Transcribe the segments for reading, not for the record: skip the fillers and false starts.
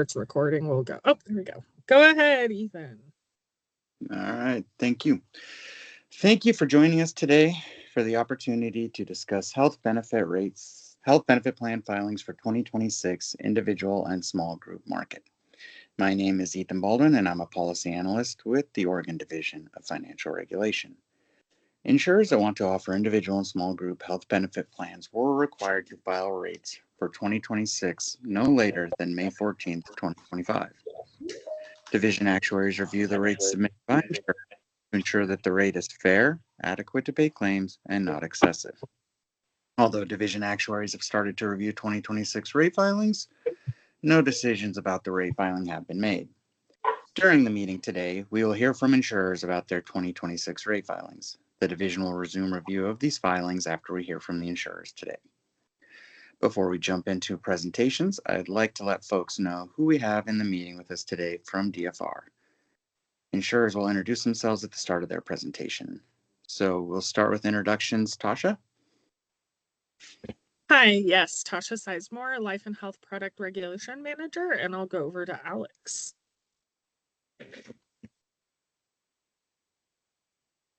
It's recording. We'll go. Oh, there we go. Go ahead, Ethan. All right. Thank you. Thank you for joining us today for the opportunity to discuss health benefit plan filings for 2026 individual and small group market. My name is Ethan Baldwin, and I'm a policy analyst with the Oregon Division of Financial Regulation. Insurers that want to offer individual and small group health benefit plans were required to file rates for 2026 no later than May 14th, 2025. Division actuaries review the rates submitted by insurers to ensure that the rate is fair, adequate to pay claims, and not excessive. Although division actuaries have started to review 2026 rate filings, no decisions about the rate filing have been made. During the meeting today, we will hear from insurers about their 2026 rate filings. The division will resume review of these filings after we hear from the insurers today. Before we jump into presentations, I'd like to let folks know who we have in the meeting with us today from DFR. Insurers will introduce themselves at the start of their presentation. So we'll start with introductions. Tasha? Hi, yes, Tasha Sizemore, Life and Health Product Regulation Manager, and I'll go over to Alex.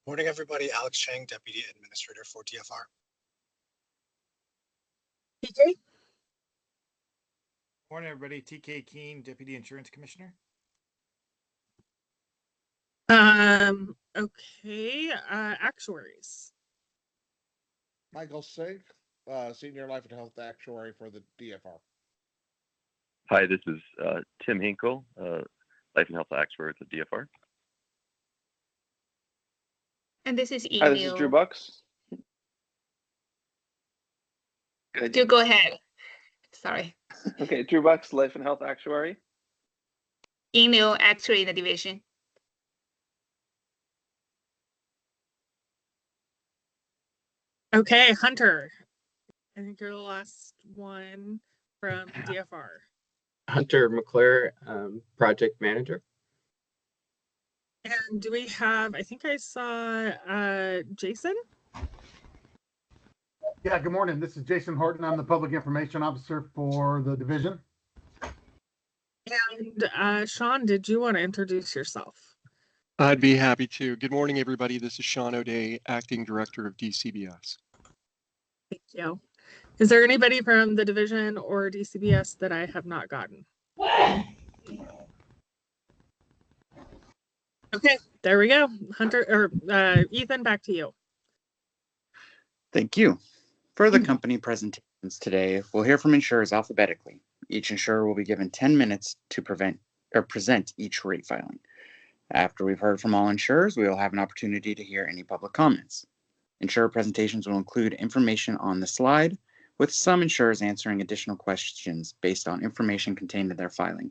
Morning, everybody. Alex Chang, Deputy Administrator for DFR. TK? Morning, everybody. TK Keene, Deputy Insurance Commissioner. Okay, actuaries. Michael Sink, Senior Life and Health Actuary for the DFR. Hi, this is Tim Hinkle, Life and Health Actuary at the DFR. And this is Emil. Hi, this is Drew Bucks. Good. Go ahead. Sorry. Okay, Drew Bucks, Life and Health Actuary. Emil, actuary in the division. Okay, Hunter. I think you're the last one from DFR. Hunter McClure, Project Manager. And do we have, I think I saw Jason? Yeah, good morning. This is Jason Horton. I'm the Public Information Officer for the division. And Sean, did you want to introduce yourself? I'd be happy to. Good morning, everybody. This is Sean O'Day, Acting Director of DCBS. Thank you. Is there anybody from the division or DCBS that I have not gotten? Okay, there we go. Hunter or Ethan, back to you. Thank you. For the company presentations today, we'll hear from insurers alphabetically. Each insurer will be given 10 minutes to present each rate filing. After we've heard from all insurers, we will have an opportunity to hear any public comments. Insurer presentations will include information on the slide, with some insurers answering additional questions based on information contained in their filing,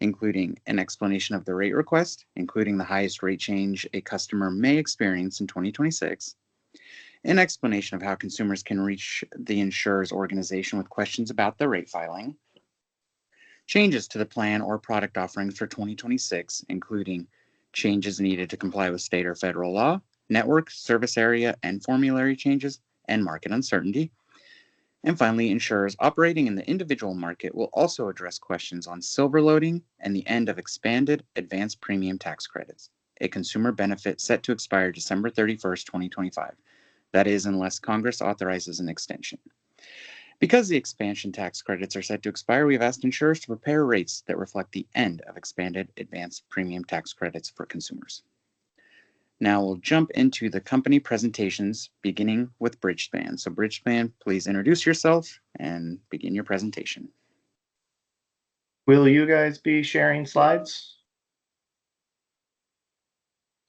including an explanation of the rate request, including the highest rate change a customer may experience in 2026, an explanation of how consumers can reach the insurer's organization with questions about the rate filing, changes to the plan or product offerings for 2026, including changes needed to comply with state or federal law, network, service area, and formulary changes, and market uncertainty. And finally, insurers operating in the individual market will also address questions on silver loading and the end of expanded advanced premium tax credits, a consumer benefit set to expire December 31st, 2025. That is, unless Congress authorizes an extension. Because the expansion tax credits are set to expire, we've asked insurers to prepare rates that reflect the end of expanded advanced premium tax credits for consumers. Now we'll jump into the company presentations, beginning with Bridgespan. So Bridgespan, please introduce yourself and begin your presentation. Will you guys be sharing slides?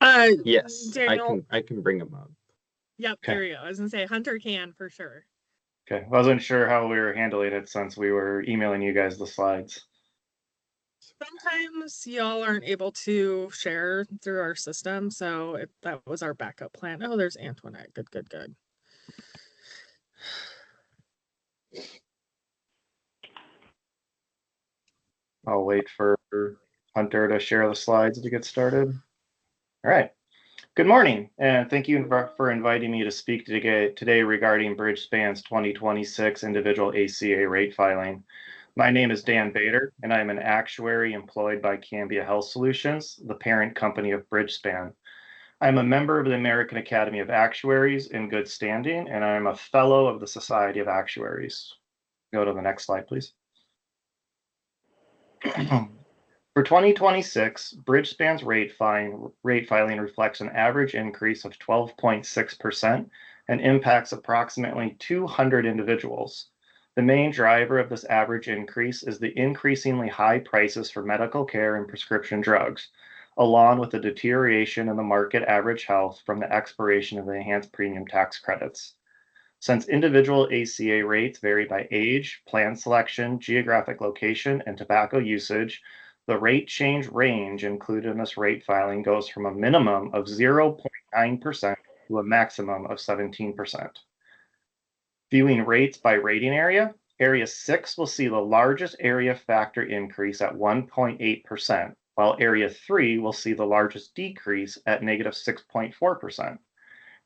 Yes, Daniel. I can bring them up. Yep, Okay. there you go. I was gonna say Hunter can for sure. Okay, I wasn't sure how we were handling it since we were emailing you guys the slides. Sometimes y'all aren't able to share through our system, so if that was our backup plan. Oh, there's Antoinette. Good. I'll wait for Hunter to share the slides to get started. All right. Good morning, and thank you for inviting me to speak today regarding Bridgespan's 2026 individual ACA rate filing. My name is Dan Bader, and I am an actuary employed by Cambia Health Solutions, the parent company of Bridgespan. I'm a member of the American Academy of Actuaries in good standing, and I'm a fellow of the Society of Actuaries. Go to the next slide, please. For 2026, Bridgespan's rate filing reflects an average increase of 12.6% and impacts approximately 200 individuals. The main driver of this average increase is the increasingly high prices for medical care and prescription drugs, along with the deterioration in the market average health from the expiration of the enhanced premium tax credits. Since individual ACA rates vary by age, plan selection, geographic location, and tobacco usage, the rate change range included in this rate filing goes from a minimum of 0.9% to a maximum of 17%. Viewing rates by rating area, Area 6 will see the largest area factor increase at 1.8%, while Area 3 will see the largest decrease at negative 6.4%.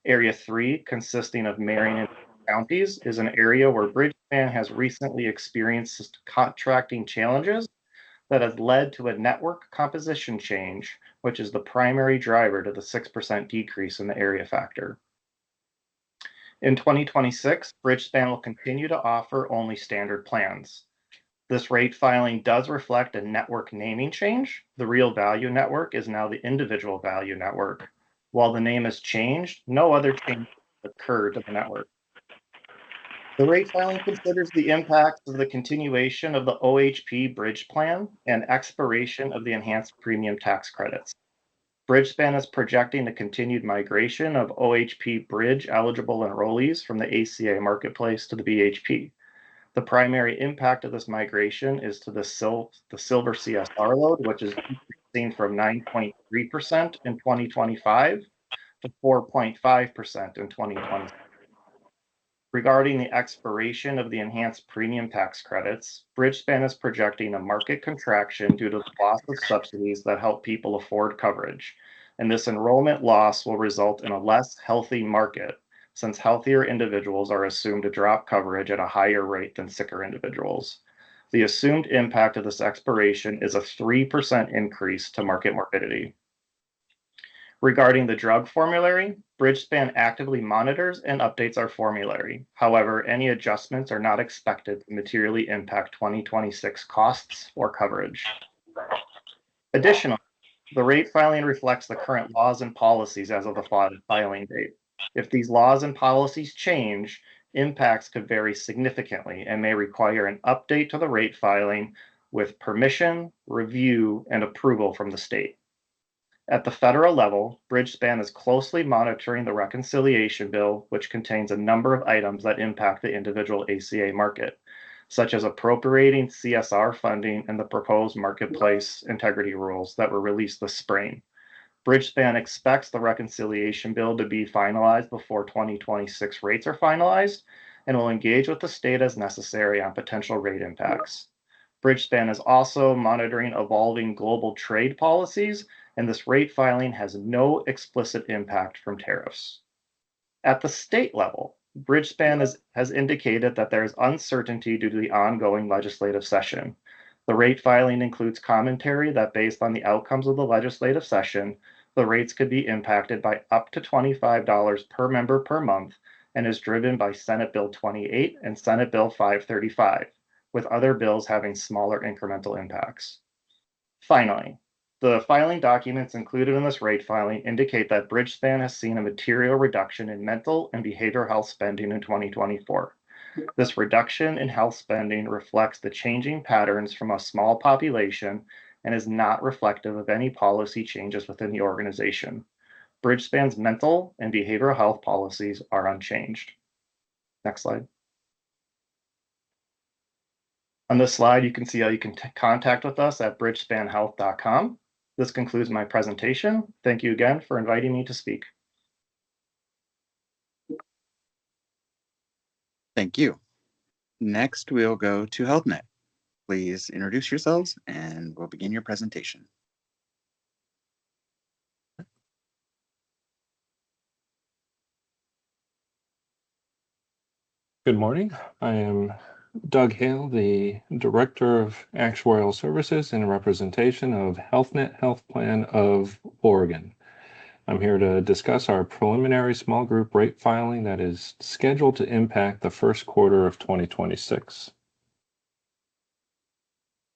Area 3, consisting of Marion and counties, is an area where Bridgespan has recently experienced contracting challenges that has led to a network composition change, which is the primary driver to the 6% decrease in the area factor. In 2026, Bridgespan will continue to offer only standard plans. This rate filing does reflect a network naming change. The Real Value Network is now the Individual Value Network. While the name has changed, no other change occurred to the network. The rate filing considers the impacts of the continuation of the OHP Bridge Plan and expiration of the enhanced premium tax credits. Bridgespan is projecting the continued migration of OHP Bridge eligible enrollees from the ACA marketplace to the BHP. The primary impact of this migration is to the Silver CSR load, which is increasing from 9.3% in 2025 to 4.5% in 2020. Regarding the expiration of the enhanced premium tax credits, Bridgespan is projecting a market contraction due to the loss of subsidies that help people afford coverage. And this enrollment loss will result in a less healthy market, since healthier individuals are assumed to drop coverage at a higher rate than sicker individuals. The assumed impact of this expiration is a 3% increase to market morbidity. Regarding the drug formulary, Bridgespan actively monitors and updates our formulary. However, any adjustments are not expected to materially impact 2026 costs or coverage. Additionally, the rate filing reflects the current laws and policies as of the filing date. If these laws and policies change, impacts could vary significantly and may require an update to the rate filing with permission, review, and approval from the state. At the federal level, Bridgespan is closely monitoring the reconciliation bill, which contains a number of items that impact the individual ACA market, such as appropriating CSR funding and the proposed marketplace integrity rules that were released this spring. Bridgespan expects the reconciliation bill to be finalized before 2026 rates are finalized and will engage with the state as necessary on potential rate impacts. Bridgespan is also monitoring evolving global trade policies, and this rate filing has no explicit impact from tariffs. At the state level, Bridgespan has indicated that there is uncertainty due to the ongoing legislative session. The rate filing includes commentary that based on the outcomes of the legislative session, the rates could be impacted by up to $25 per member per month and is driven by Senate Bill 28 and Senate Bill 535, with other bills having smaller incremental impacts. Finally, the filing documents included in this rate filing indicate that Bridgespan has seen a material reduction in mental and behavioral health spending in 2024. This reduction in health spending reflects the changing patterns from a small population and is not reflective of any policy changes within the organization. Bridgespan's mental and behavioral health policies are unchanged. Next slide. On this slide, you can see how you can contact with us at bridgespanhealth.com. This concludes my presentation. Thank you again for inviting me to speak. Thank you. Next, we'll go to HealthNet. Please introduce yourselves and we'll begin your presentation. Good morning. I am Doug Hale, the Director of Actuarial Services in representation of HealthNet Health Plan of Oregon. I'm here to discuss our preliminary small group rate filing that is scheduled to impact the first quarter of 2026.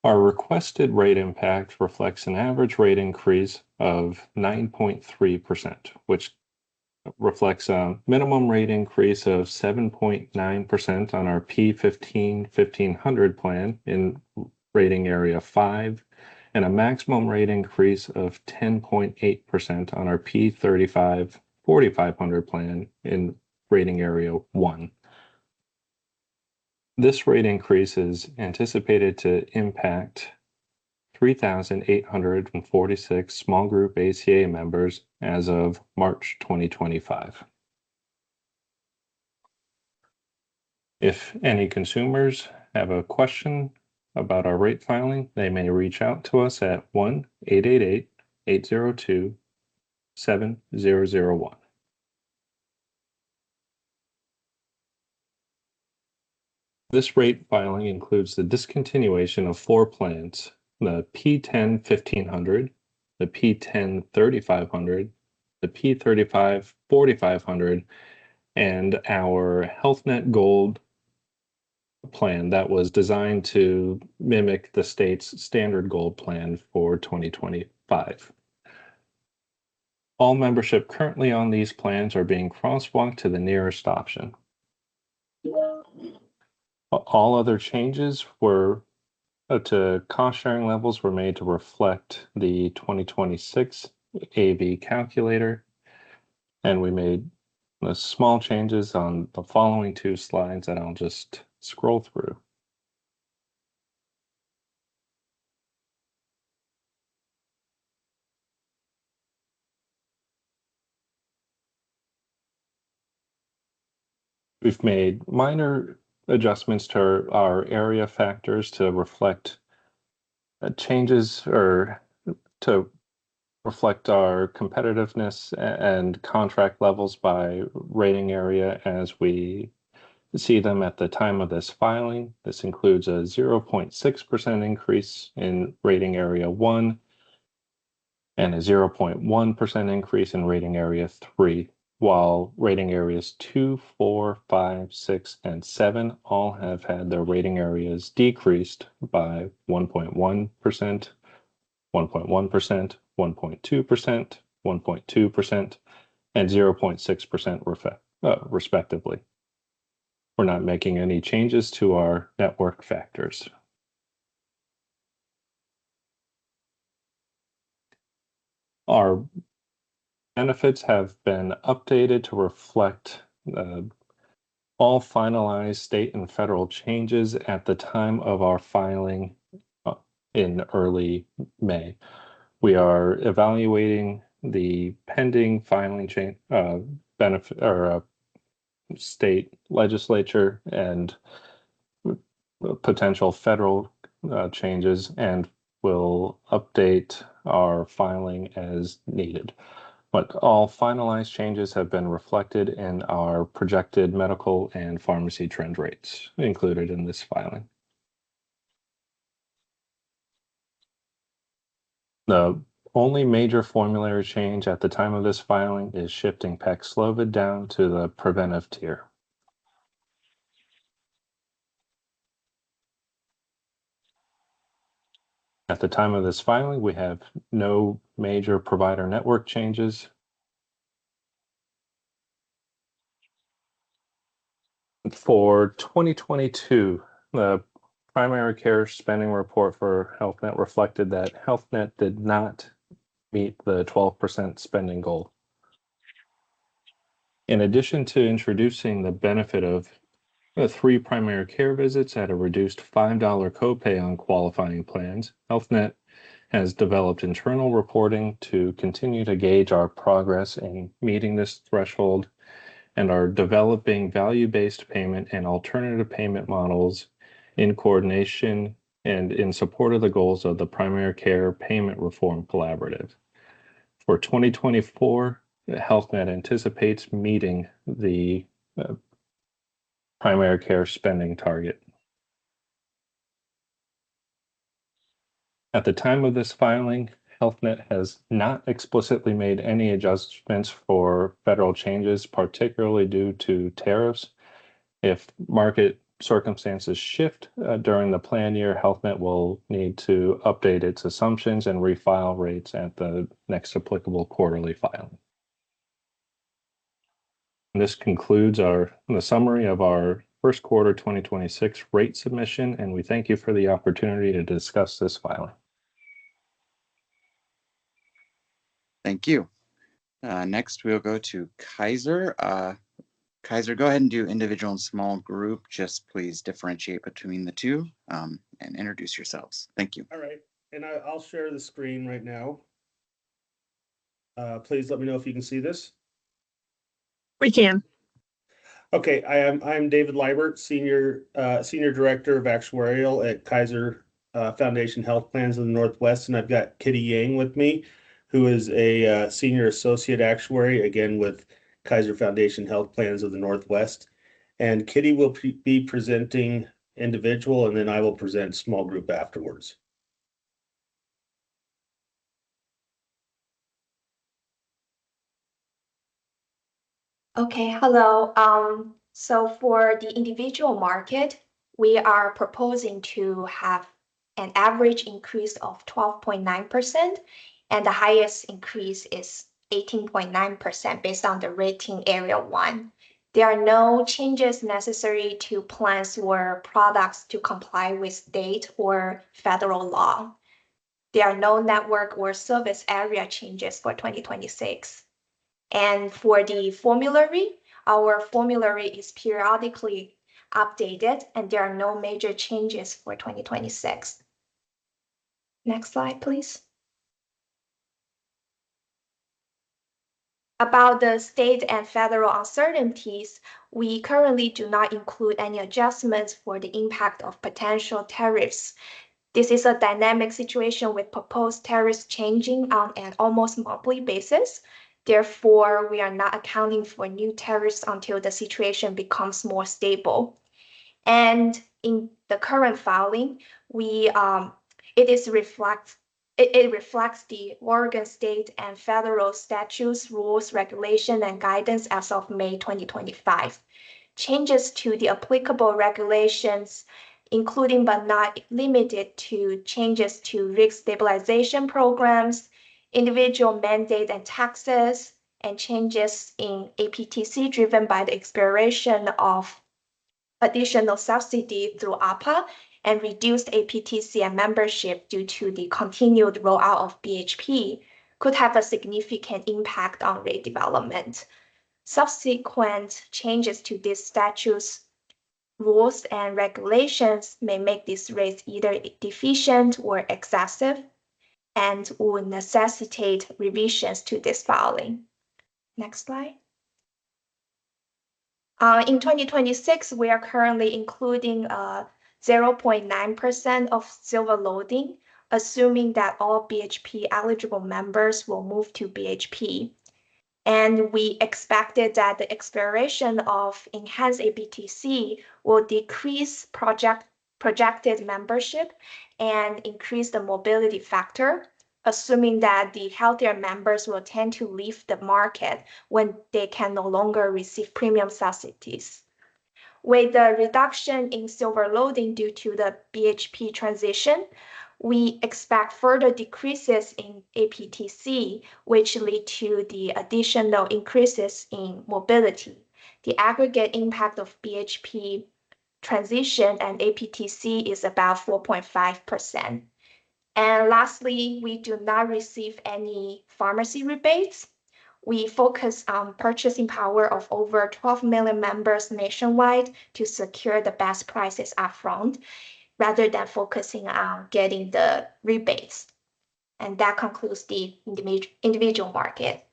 Our requested rate impact reflects an average rate increase of 9.3%, which reflects a minimum rate increase of 7.9% on our P15-1500 plan in rating area 5, and a maximum rate increase of 10.8% on our P35-4500 plan in rating area 1. This rate increase is anticipated to impact 3,846 small group ACA members as of March 2025. If any consumers have a question about our rate filing, they may reach out to us at 1-888-802-7001. This rate filing includes the discontinuation of 4 plans: the P10-1500, the P10-3500, the P35-4500, and our HealthNet Gold plan that was designed to mimic the state's standard gold plan for 2025. All membership currently on these plans are being crosswalked to the nearest option. All other changes were to cost sharing levels were made to reflect the 2026 AV calculator, and we made small changes on the following 2 slides that I'll just scroll through. We've made minor adjustments to our area factors to reflect changes or to reflect our competitiveness and contract levels by rating area as we see them at the time of this filing. This includes a 0.6% increase in rating area 1 and a 0.1% increase in rating area 3, while rating areas 2, 4, 5, 6, and 7 all have had their rating areas decreased by 1.1%, 1.1%, 1.2%, 1.2%, and 0.6% respectively. We're not making any changes to our network factors. Our benefits have been updated to reflect all finalized state and federal changes at the time of our filing in early May. We are evaluating the pending filing change benefit or state legislature and potential federal changes, and will update our filing as needed. But all finalized changes have been reflected in our projected medical and pharmacy trend rates included in this filing. The only major formulary change at the time of this filing is shifting Paxlovid down to the preventive tier. At the time of this filing, we have no major provider network changes. For 2022, the primary care spending report for HealthNet reflected that HealthNet did not meet the 12% spending goal. In addition to introducing the benefit of 3 primary care visits at a reduced $5 copay on qualifying plans, HealthNet has developed internal reporting to continue to gauge our progress in meeting this threshold, and are developing value-based payment and alternative payment models in coordination and in support of the goals of the Primary Care Payment Reform Collaborative. For 2024, HealthNet anticipates meeting the primary care spending target. At the time of this filing, HealthNet has not explicitly made any adjustments for federal changes, particularly due to tariffs. If market circumstances shift during the plan year, HealthNet will need to update its assumptions and refile rates at the next applicable quarterly filing. And this concludes the summary of our first quarter 2026 rate submission, and we thank you for the opportunity to discuss this filing. Thank you. Next, we'll go to Kaiser. Kaiser, go ahead and do individual and small group. Just please differentiate between the two and introduce yourselves. Thank you. All right, and I'll share the screen right now. Please let me know if you can see this. We can. Okay, I'm David Liebert, Senior Director of Actuarial at Kaiser Foundation Health Plans of the Northwest, and I've got Kitty Yang with me, who is a Senior Associate Actuary, again with Kaiser Foundation Health Plans of the Northwest. And Kitty will be presenting individual, and then I will present small group afterwards. Okay, hello. So for the individual market, we are proposing to have an average increase of 12.9%, and the highest increase is 18.9% based on the rating area 1. There are no changes necessary to plans or products to comply with state or federal law. There are no network or service area changes for 2026. And for the formulary, our formulary is periodically updated, and there are no major changes for 2026. Next slide, please. About the state and federal uncertainties, we currently do not include any adjustments for the impact of potential tariffs. This is a dynamic situation with proposed tariffs changing on an almost monthly basis. Therefore, we are not accounting for new tariffs until the situation becomes more stable. And in the current filing, it reflects the Oregon state and federal statutes, rules, regulation, and guidance as of May 2025. Changes to the applicable regulations, including but not limited to changes to risk stabilization programs, individual mandate and taxes, and changes in APTC driven by the expiration of additional subsidy through APA and reduced APTC and membership due to the continued rollout of BHP could have a significant impact on rate development. Subsequent changes to these statutes, rules, and regulations may make these rates either deficient or excessive, and will necessitate revisions to this filing. Next slide. In 2026, we are currently including 0.9% of silver loading, assuming that all BHP eligible members will move to BHP. And we expected that the expiration of enhanced APTC will decrease projected membership and increase the mobility factor, assuming that the healthier members will tend to leave the market when they can no longer receive premium subsidies. With the reduction in silver loading due to the BHP transition, we expect further decreases in APTC, which lead to the additional increases in mobility. The aggregate impact of BHP transition and APTC is about 4.5%. And lastly, we do not receive any pharmacy rebates. We focus on purchasing power of over 12 million members nationwide to secure the best prices upfront, rather than focusing on getting the rebates. And that concludes the individual market.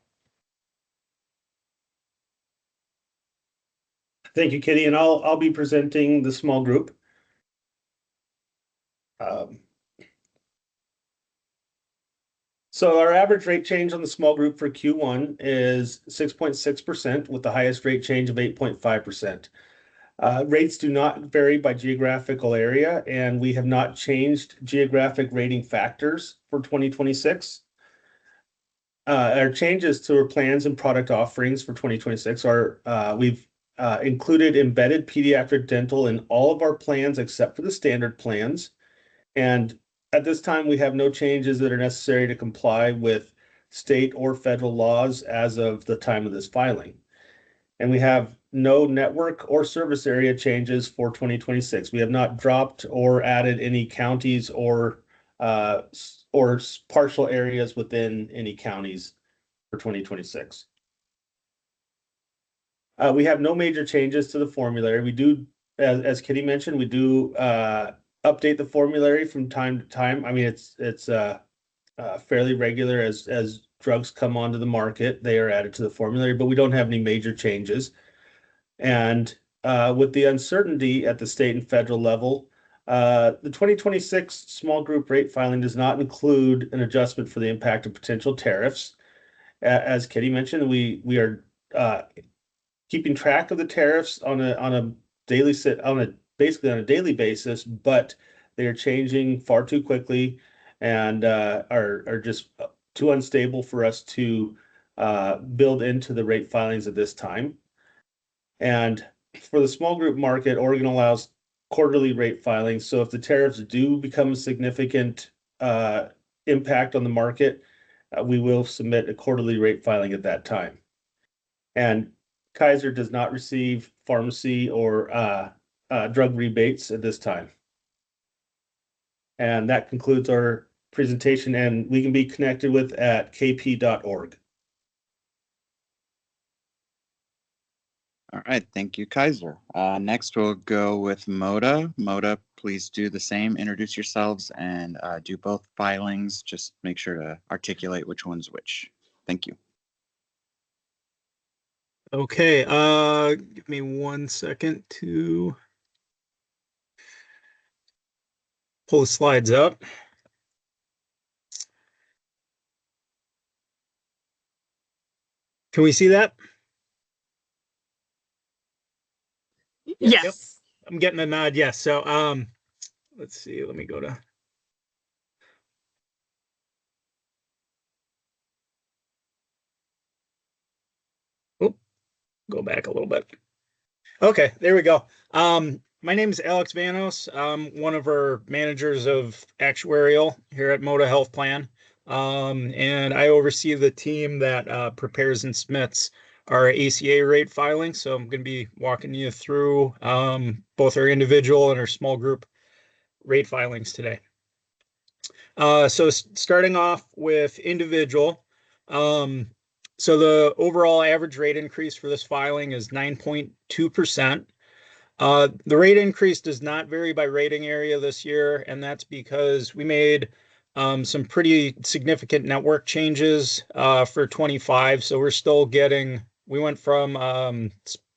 Thank you, Kitty, and I'll be presenting the small group. So our average rate change on the small group for Q1 is 6.6%, with the highest rate change of 8.5%. Rates do not vary by geographical area, and we have not changed geographic rating factors for 2026. Our changes to our plans and product offerings for 2026 are we've included embedded pediatric dental in all of our plans except for the standard plans. And at this time, we have no changes that are necessary to comply with state or federal laws as of the time of this filing. And we have no network or service area changes for 2026. We have not dropped or added any counties or partial areas within any counties for 2026. We have no major changes to the formulary. We do, as Kitty mentioned, we do update the formulary from time to time. I mean, it's fairly regular as drugs come onto the market, they are added to the formulary, but we don't have any major changes. And with the uncertainty at the state and federal level, the 2026 small group rate filing does not include an adjustment for the impact of potential tariffs. As Kitty mentioned, we are keeping track of the tariffs on a basically on a daily basis, but they are changing far too quickly and are just too unstable for us to build into the rate filings at this time. And for the small group market, Oregon allows quarterly rate filings. So if the tariffs do become a significant impact on the market, we will submit a quarterly rate filing at that time. And Kaiser does not receive pharmacy or drug rebates at this time. And that concludes our presentation, and we can be connected with at kp.org. All right, thank you, Kaiser. Next, we'll go with Moda. Moda, please do the same. Introduce yourselves and do both filings. Just make sure to articulate which one's which. Thank you. Okay, give me 1 second to pull the slides up. Can we see that? Yes. Yep. I'm getting a nod, yes. So let's see, let me go to go back a little bit. Okay, there we go. My name is Alex Vanos. I'm one of our managers of actuarial here at Moda Health Plan. And I oversee the team that prepares and submits our ACA rate filing. So I'm going to be walking you through both our individual and our small group rate filings today. So starting off with individual, so the overall average rate increase for this filing is 9.2%. The rate increase does not vary by rating area this year, and that's because we made some pretty significant network changes for 25. So we're still getting, we went from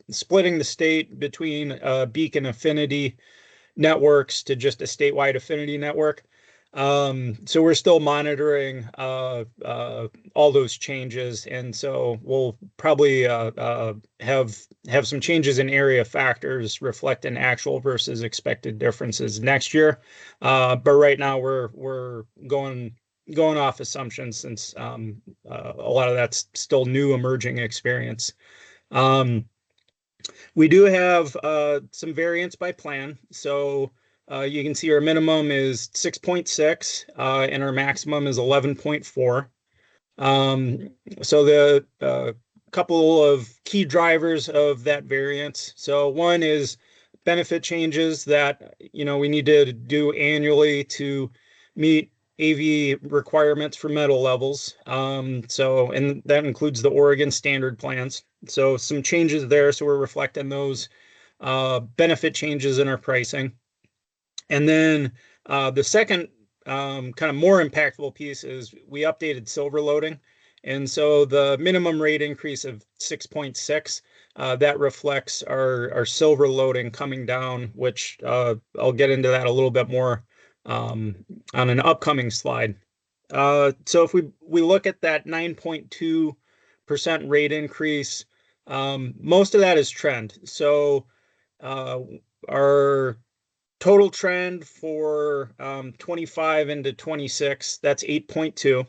splitting the state between Beacon Affinity networks to just a statewide affinity network. So we're still monitoring all those changes, and so we'll probably have some changes in area factors reflect in actual versus expected differences next year. But right now we're going off assumptions since a lot of that's still new emerging experience. We do have some variance by plan. So you can see our minimum is 6.6 and our maximum is 11.4. So the couple of key drivers of that variance. So one is benefit changes that we need to do annually to meet AV requirements for metal levels. And that includes the Oregon standard plans. So some changes there. So we're reflecting those benefit changes in our pricing. And then the second kind of more impactful piece is we updated silver loading. And so the minimum rate increase of 6.6, that reflects our silver loading coming down, which I'll get into that a little bit more on an upcoming slide. So if we look at that 9.2% rate increase, most of that is trend. So our total trend for 25 into 26, that's 8.2.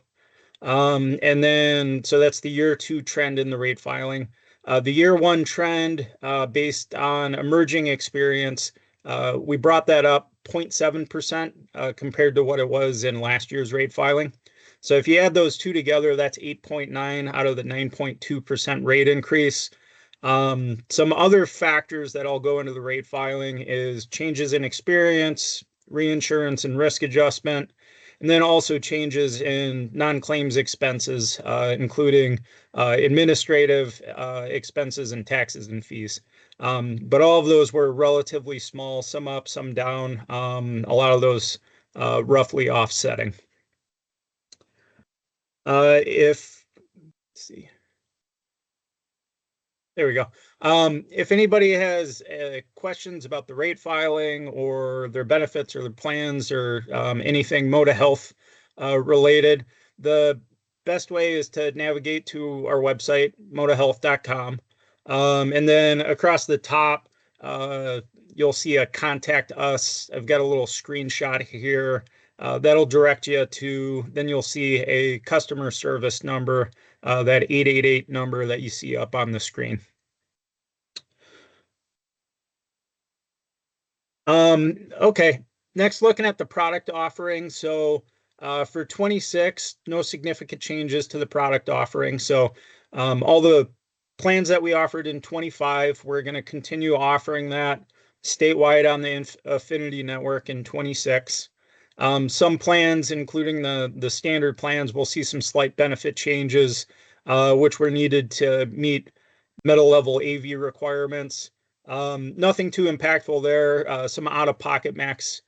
And then, so that's the year 2 trend in the rate filing. The year 1 trend, based on emerging experience, we brought that up 0.7% compared to what it was in last year's rate filing. So if you add those two together, that's 8.9 out of the 9.2% rate increase. Some other factors that all go into the rate filing is changes in experience, reinsurance and risk adjustment, and then also changes in non-claims expenses, including administrative expenses and taxes and fees. But all of those were relatively small, some up, some down, a lot of those roughly offsetting. Let's see. There we go. If anybody has questions about the rate filing or their benefits or their plans or anything Moda Health related, the best way is to navigate to our website, modahealth.com. And then across the top, you'll see a contact us. I've got a little screenshot here. That'll direct you to, then you'll see a customer service number, that 888 number that you see up on the screen. Okay, next looking at the product offering. So for 26, no significant changes to the product offering. So all the plans that we offered in 25, we're going to continue offering that statewide on the Affinity Network in 26. Some plans, including the standard plans, will see some slight benefit changes, which were needed to meet meta-level AV requirements. Nothing too impactful there. Some out-of-pocket max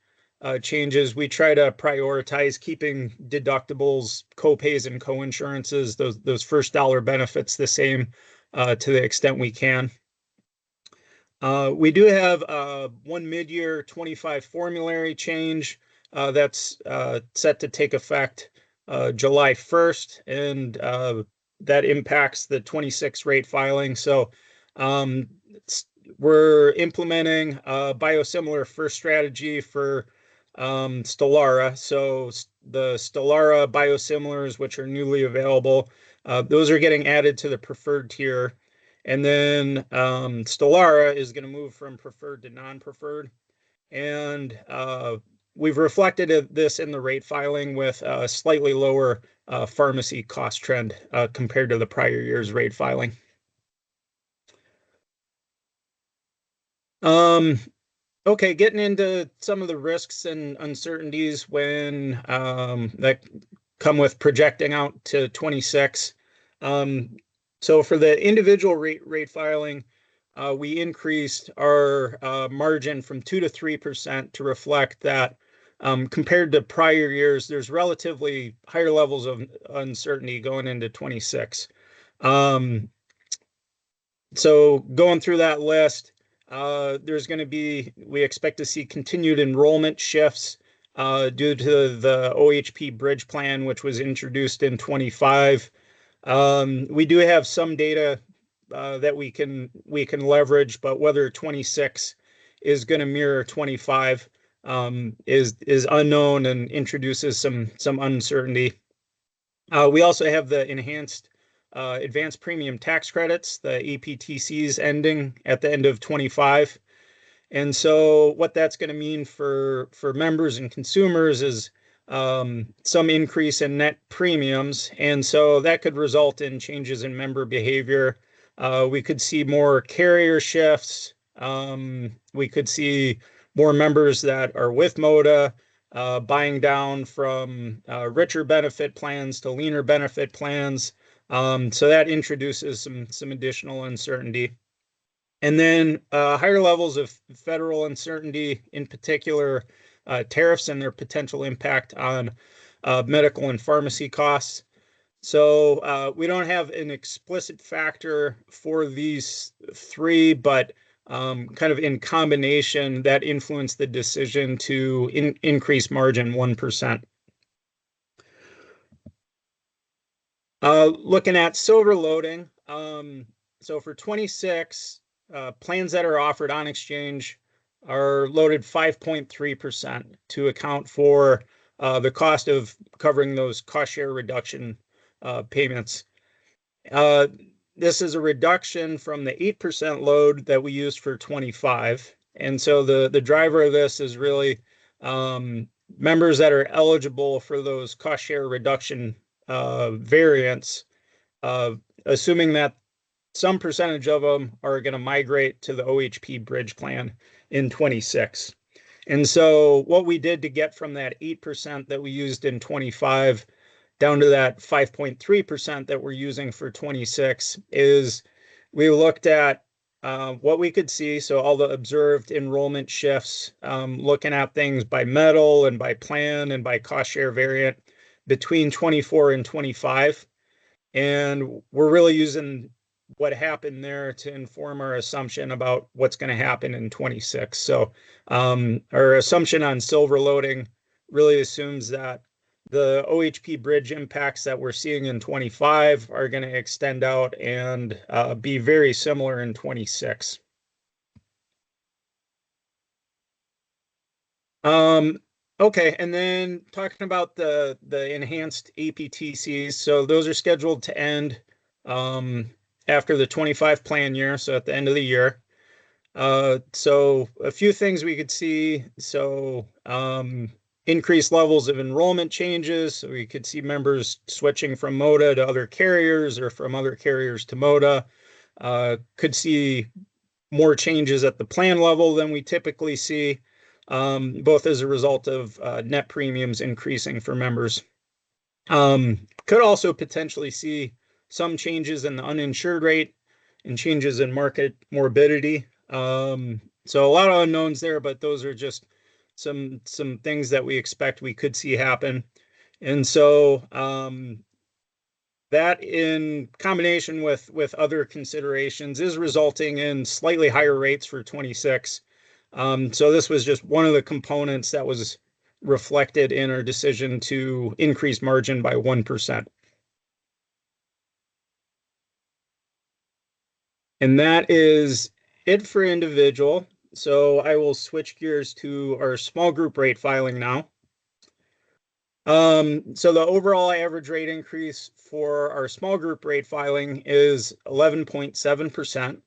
changes. We try to prioritize keeping deductibles, co-pays, and co-insurances, those first dollar benefits, the same to the extent we can. We do have one mid-year 25 formulary change that's set to take effect July 1st, and that impacts the 26 rate filing. So we're implementing a biosimilar first strategy for Stelara. So the Stelara biosimilars, which are newly available, those are getting added to the preferred tier. And then Stelara is going to move from preferred to non-preferred. And we've reflected this in the rate filing with a slightly lower pharmacy cost trend compared to the prior year's rate filing. Okay, getting into some of the risks and uncertainties when that come with projecting out to 26. So for the individual rate filing, we increased our margin from 2 to 3% to reflect that compared to prior years, there's relatively higher levels of uncertainty going into 26. So going through that list, there's going to be, we expect to see continued enrollment shifts due to the OHP bridge plan, which was introduced in 25. We do have some data that we can leverage, but whether 26 is going to mirror 25 is unknown and introduces some uncertainty. We also have the enhanced advanced premium tax credits, the APTCs, ending at the end of 25. And so what that's going to mean for members and consumers is some increase in net premiums. And so that could result in changes in member behavior. We could see more carrier shifts. We could see more members that are with Moda buying down from richer benefit plans to leaner benefit plans. So that introduces some additional uncertainty. And then higher levels of federal uncertainty, in particular tariffs and their potential impact on medical and pharmacy costs. So we don't have an explicit factor for these three, but kind of in combination that influenced the decision to increase margin 1%. Looking at silver loading, so for 26, plans that are offered on exchange are loaded 5.3% to account for the cost of covering those cost share reduction payments. This is a reduction from the 8% load that we used for 25. And so the driver of this is really members that are eligible for those cost share reduction variants, assuming that some percentage of them are going to migrate to the OHP bridge plan in 26. And so what we did to get from that 8% that we used in 25 down to that 5.3% that we're using for 26 is we looked at what we could see. So all the observed enrollment shifts, looking at things by metal and by plan and by cost share variant between 24 and 25. And we're really using what happened there to inform our assumption about what's going to happen in 26. So our assumption on silver loading really assumes that the OHP bridge impacts that we're seeing in 25 are going to extend out and be very similar in 26. Okay, and then talking about the enhanced APTCs, so those are scheduled to end after the 25 plan year, so at the end of the year. So a few things we could see. So increased levels of enrollment changes. So we could see members switching from MOTA to other carriers or from other carriers to MOTA. Could see more changes at the plan level than we typically see, both as a result of net premiums increasing for members. Could also potentially see some changes in the uninsured rate and changes in market morbidity. So a lot of unknowns there, but those are just some things that we expect we could see happen. And so that in combination with other considerations is resulting in slightly higher rates for 26. So this was just one of the components that was reflected in our decision to increase margin by 1%. And that is it for individual. So I will switch gears to our small group rate filing now. So the overall average rate increase for our small group rate filing is 11.7%.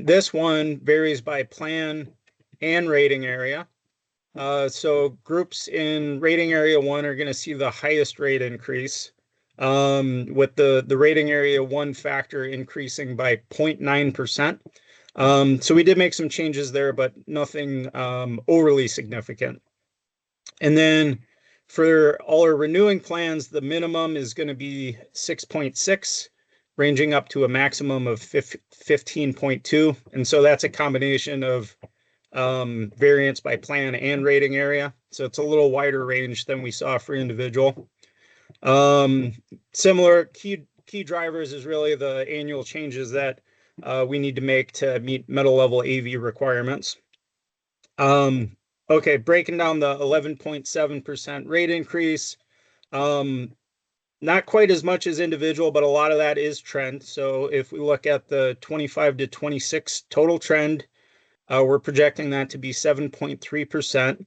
This one varies by plan and rating area. So groups in rating area 1 are going to see the highest rate increase, with the rating area 1 factor increasing by 0.9%. So we did make some changes there, but nothing overly significant. And then for all our renewing plans, the minimum is going to be 6.6, ranging up to a maximum of 15.2. And so that's a combination of variance by plan and rating area. So it's a little wider range than we saw for individual. Similar key drivers is really the annual changes that we need to make to meet metal level AV requirements. Okay, breaking down the 11.7% rate increase. Not quite as much as individual, but a lot of that is trend. So if we look at the 25 to 26 total trend, we're projecting that to be 7.3%.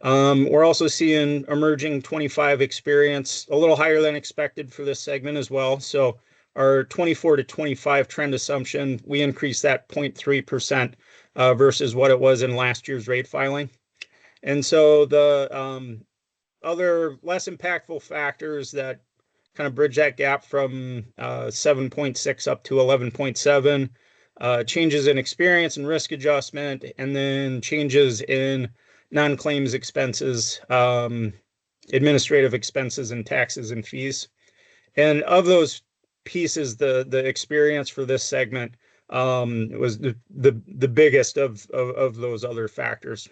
We're also seeing emerging 25 experience a little higher than expected for this segment as well. So our 24 to 25 trend assumption, we increased that 0.3% versus what it was in last year's rate filing. And so the other less impactful factors that kind of bridge that gap from 7.6 up to 11.7, changes in experience and risk adjustment, and then changes in non-claims expenses, administrative expenses, and taxes and fees. And of those pieces, the experience for this segment was the biggest of those other factors.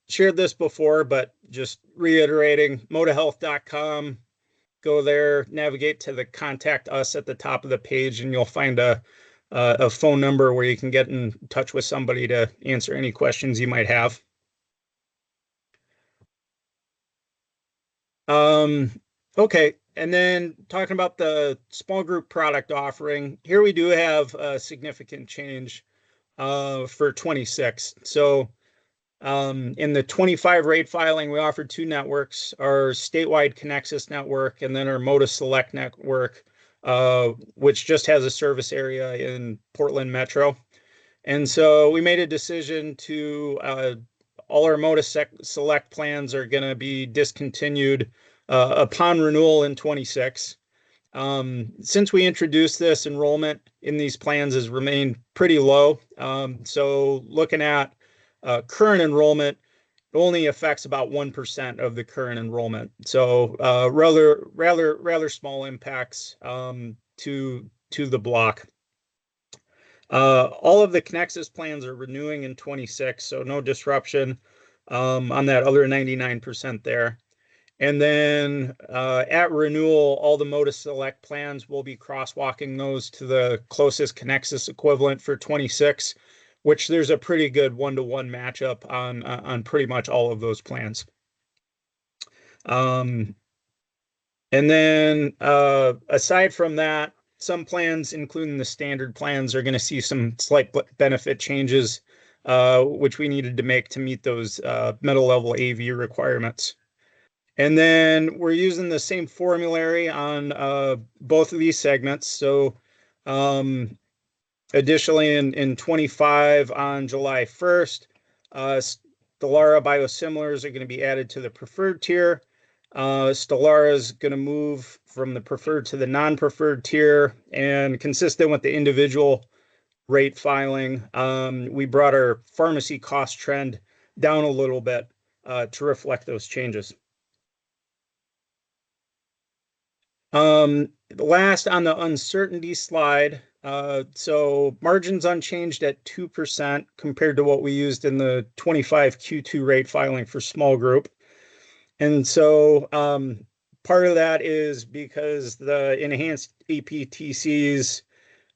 Shared this before, but just reiterating, modahealth.com, go there, navigate to the contact us at the top of the page, and you'll find a phone number where you can get in touch with somebody to answer any questions you might have. Okay, And then talking about the small group product offering, here we do have a significant change for 26. So in the 25 rate filing, we offered two networks, our statewide Connexus network and then our Moda Select network, which just has a service area in Portland Metro. And so we made a decision to, all our Moda Select plans are going to be discontinued upon renewal in 26. Since we introduced this, enrollment in these plans has remained pretty low. So looking at current enrollment, it only affects about 1% of the current enrollment. So rather small impacts to the block. All of the Connexus plans are renewing in 26, so no disruption on that other 99% there. And then at renewal, all the Moda Select plans will be crosswalking those to the closest Connexus equivalent for 26, which there's a pretty good one-to-one matchup on pretty much all of those plans. And then aside from that, some plans, including the standard plans, are going to see some slight benefit changes, which we needed to make to meet those meta level AV requirements. And then we're using the same formulary on both of these segments. So additionally, in 25 on July 1st, Stelara biosimilars are going to be added to the preferred tier. Stelara is going to move from the preferred to the non-preferred tier, and consistent with the individual rate filing, we brought our pharmacy cost trend down a little bit to reflect those changes. Last on the uncertainty slide, so margins unchanged at 2% compared to what we used in the 25 Q2 rate filing for small group. And so part of that is because the enhanced APTCs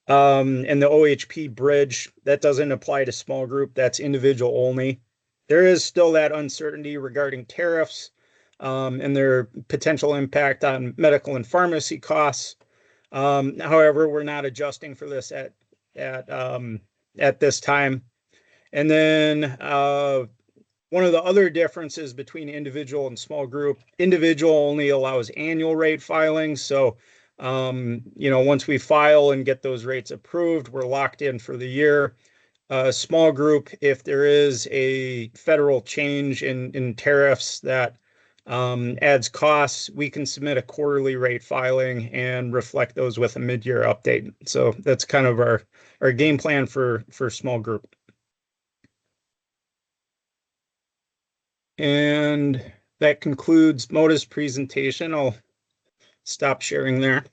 and the OHP bridge, that doesn't apply to small group, that's individual only. There is still that uncertainty regarding tariffs and their potential impact on medical and pharmacy costs. However, we're not adjusting for this at this time. And then one of the other differences between individual and small group, individual only allows annual rate filings. So, once we file and get those rates approved, we're locked in for the year. Small group, if there is a federal change in tariffs that adds costs, we can submit a quarterly rate filing and reflect those with a mid-year update. So that's kind of our game plan for small group. And that concludes Moda's presentation. I'll stop sharing there.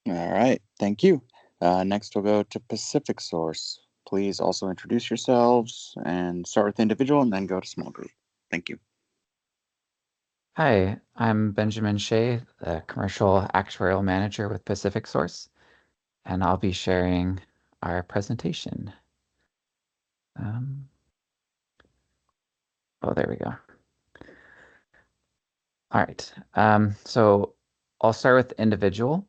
All right, thank you. Next, we'll go to Pacific Source. Please also introduce yourselves and start with individual and then go to small group. Thank you. Hi, I'm Benjamin Shea, the Commercial Actuarial Manager with Pacific Source, and I'll be sharing our presentation. Oh, there we go. All right, so I'll start with individual.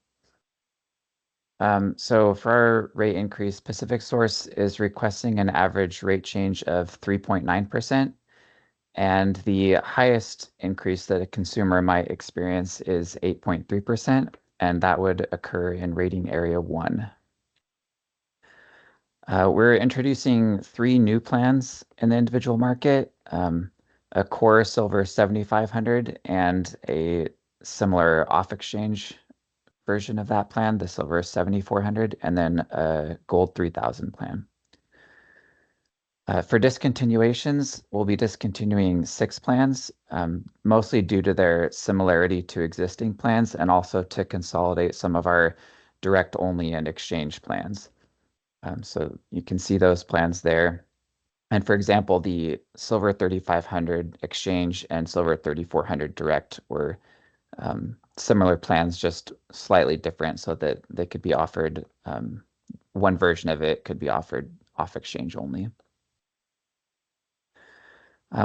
So for our rate increase, Pacific Source is requesting an average rate change of 3.9%, and the highest increase that a consumer might experience is 8.3%, and that would occur in rating area 1. We're introducing 3 new plans in the individual market, a core Silver 7500 and a similar off-exchange version of that plan, the Silver 7400, and then a Gold 3000 plan. For discontinuations, we'll be discontinuing 6 plans, mostly due to their similarity to existing plans and also to consolidate some of our direct only and exchange plans. So you can see those plans there. And for example, the Silver 3500 exchange and Silver 3400 direct were similar plans, just slightly different, so that they could be offered, one version of it could be offered off exchange only.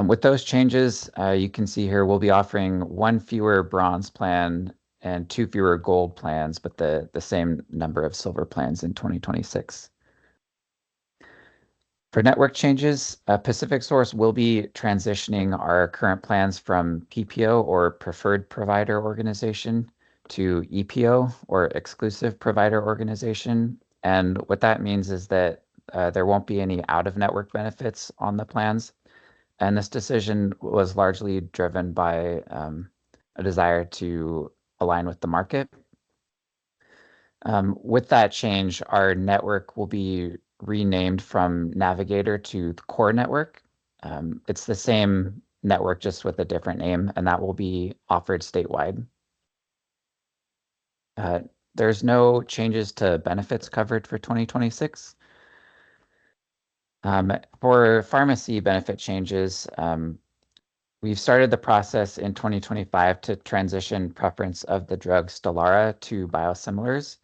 With those changes, you can see here we'll be offering 1 fewer bronze plan and 2 fewer gold plans, but the same number of silver plans in 2026. For network changes, Pacific Source will be transitioning our current plans from PPO or Preferred Provider Organization to EPO or Exclusive Provider Organization. And what that means is that there won't be any out-of-network benefits on the plans. And this decision was largely driven by a desire to align with the market. With that change, our network will be renamed from Navigator to the Core Network. It's the same network, just with a different name, and that will be offered statewide. There's no changes to benefits covered for 2026. For pharmacy benefit changes, we've started the process in 2025 to transition preference of the drug Stelara to biosimilars.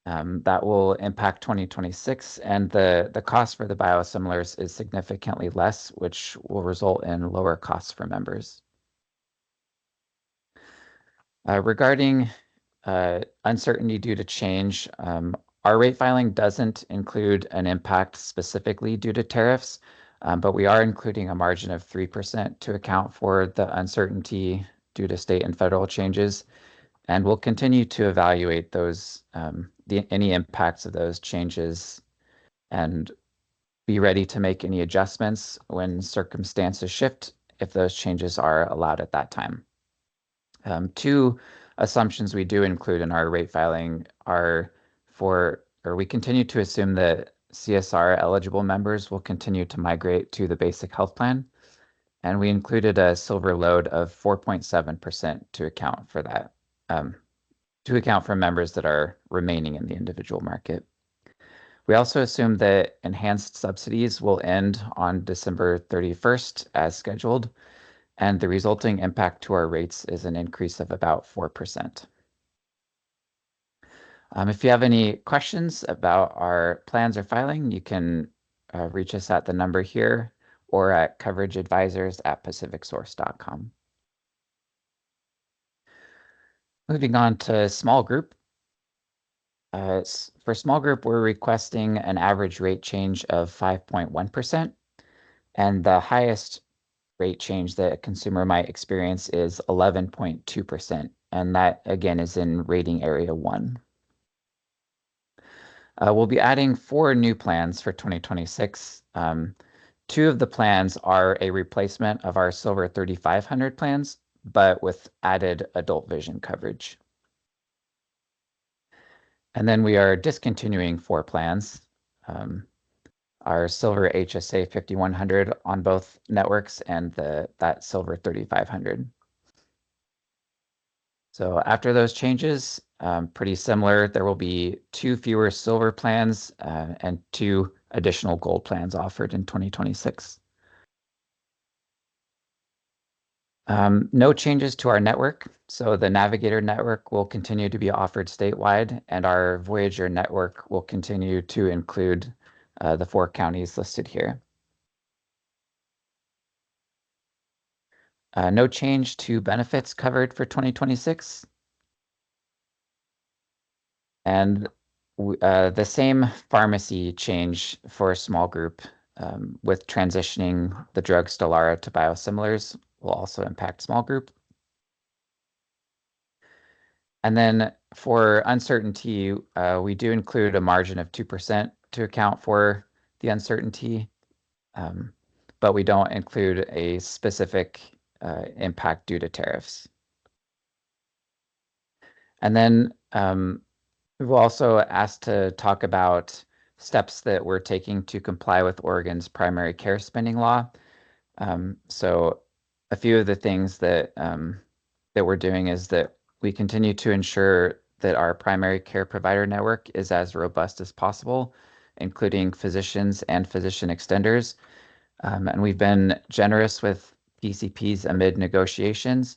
That will impact 2026, and the cost for the biosimilars is significantly less, which will result in lower costs for members. Regarding uncertainty due to change, our rate filing doesn't include an impact specifically due to tariffs, but we are including a margin of 3% to account for the uncertainty due to state and federal changes. And we'll continue to evaluate those, any impacts of those changes and be ready to make any adjustments when circumstances shift if those changes are allowed at that time. 2 assumptions we do include in our rate filing are we continue to assume that CSR eligible members will continue to migrate to the basic health plan. And we included a silver load of 4.7% to account for that, to account for members that are remaining in the individual market. We also assume that enhanced subsidies will end on December 31st as scheduled, and the resulting impact to our rates is an increase of about 4%. If you have any questions about our plans or filing, you can reach us at the number here or at coverageadvisors@pacificsource.com. Moving on to small group. For small group, we're requesting an average rate change of 5.1%, and the highest rate change that a consumer might experience is 11.2%, and that again is in rating area 1. We'll be adding 4 new plans for 2026. 2 of the plans are a replacement of our Silver 3500 plans, but with added adult vision coverage. And then we are discontinuing 4 plans. Our Silver HSA 5100 on both networks and that Silver 3500. So after those changes, pretty similar, there will be 2 fewer silver plans and 2 additional gold plans offered in 2026. No changes to our network. So the Navigator network will continue to be offered statewide, and our Voyager network will continue to include the 4 counties listed here. No change to benefits covered for 2026. And the same pharmacy change for a small group with transitioning the drug Stelara to biosimilars will also impact small group. And then for uncertainty, we do include a margin of 2% to account for the uncertainty, but we don't include a specific impact due to tariffs. And then we were also asked to talk about steps that we're taking to comply with Oregon's primary care spending law. So a few of the things that we're doing is that we continue to ensure that our primary care provider network is as robust as possible, including physicians and physician extenders. And we've been generous with PCPs amid negotiations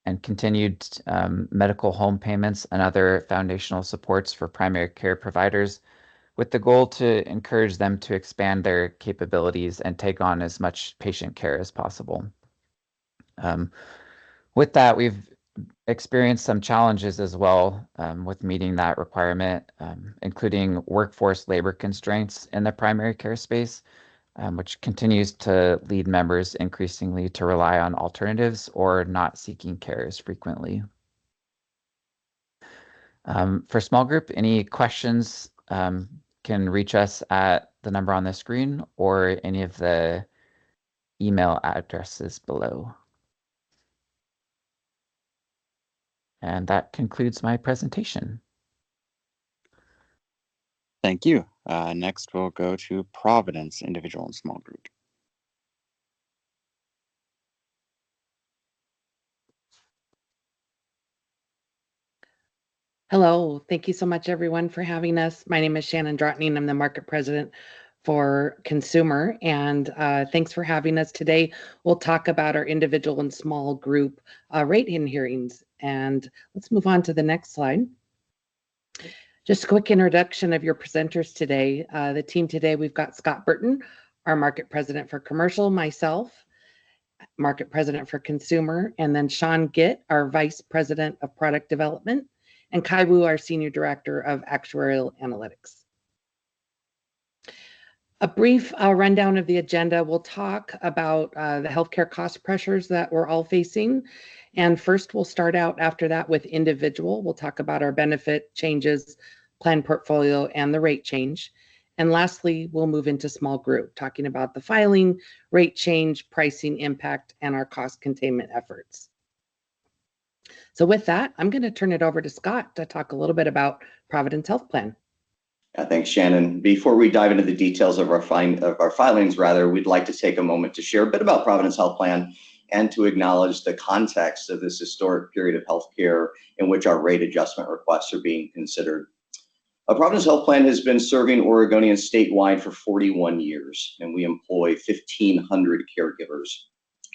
and continued medical home payments and other foundational supports for primary care providers with the goal to encourage them to expand their capabilities and take on as much patient care as possible. With that, we've experienced some challenges as well with meeting that requirement, including workforce labor constraints in the primary care space, which continues to lead members increasingly to rely on alternatives or not seeking care as frequently. For small group, any questions can reach us at the number on the screen or any of the email addresses below. And that concludes my presentation. Thank you. Next, we'll go to Providence Individual and Small Group. Hello, thank you so much everyone for having us. My name is Shannon Drotning. I'm the market president for consumer, and thanks for having us today. We'll talk about our individual and small group rate-in hearings, and let's move on to the next slide. Just a quick introduction of your presenters today. The team today, we've got Scott Burton, our market president for commercial, myself, market president for consumer, and then Sean Gitt, our vice president of product development, and Kai Wu, our senior director of actuarial analytics. A brief rundown of the agenda. We'll talk about the healthcare cost pressures that we're all facing. And first, we'll start out after that with individual. We'll talk about our benefit changes, plan portfolio, and the rate change. And lastly, we'll move into small group, talking about the filing, rate change, pricing impact, and our cost containment efforts. So with that, I'm going to turn it over to Scott to talk a little bit about Providence Health Plan. Thanks, Shannon. Before we dive into the details of our filings, we'd like to take a moment to share a bit about Providence Health Plan and to acknowledge the context of this historic period of healthcare in which our rate adjustment requests are being considered. Providence Health Plan has been serving Oregonians statewide for 41 years, and we employ 1,500 caregivers.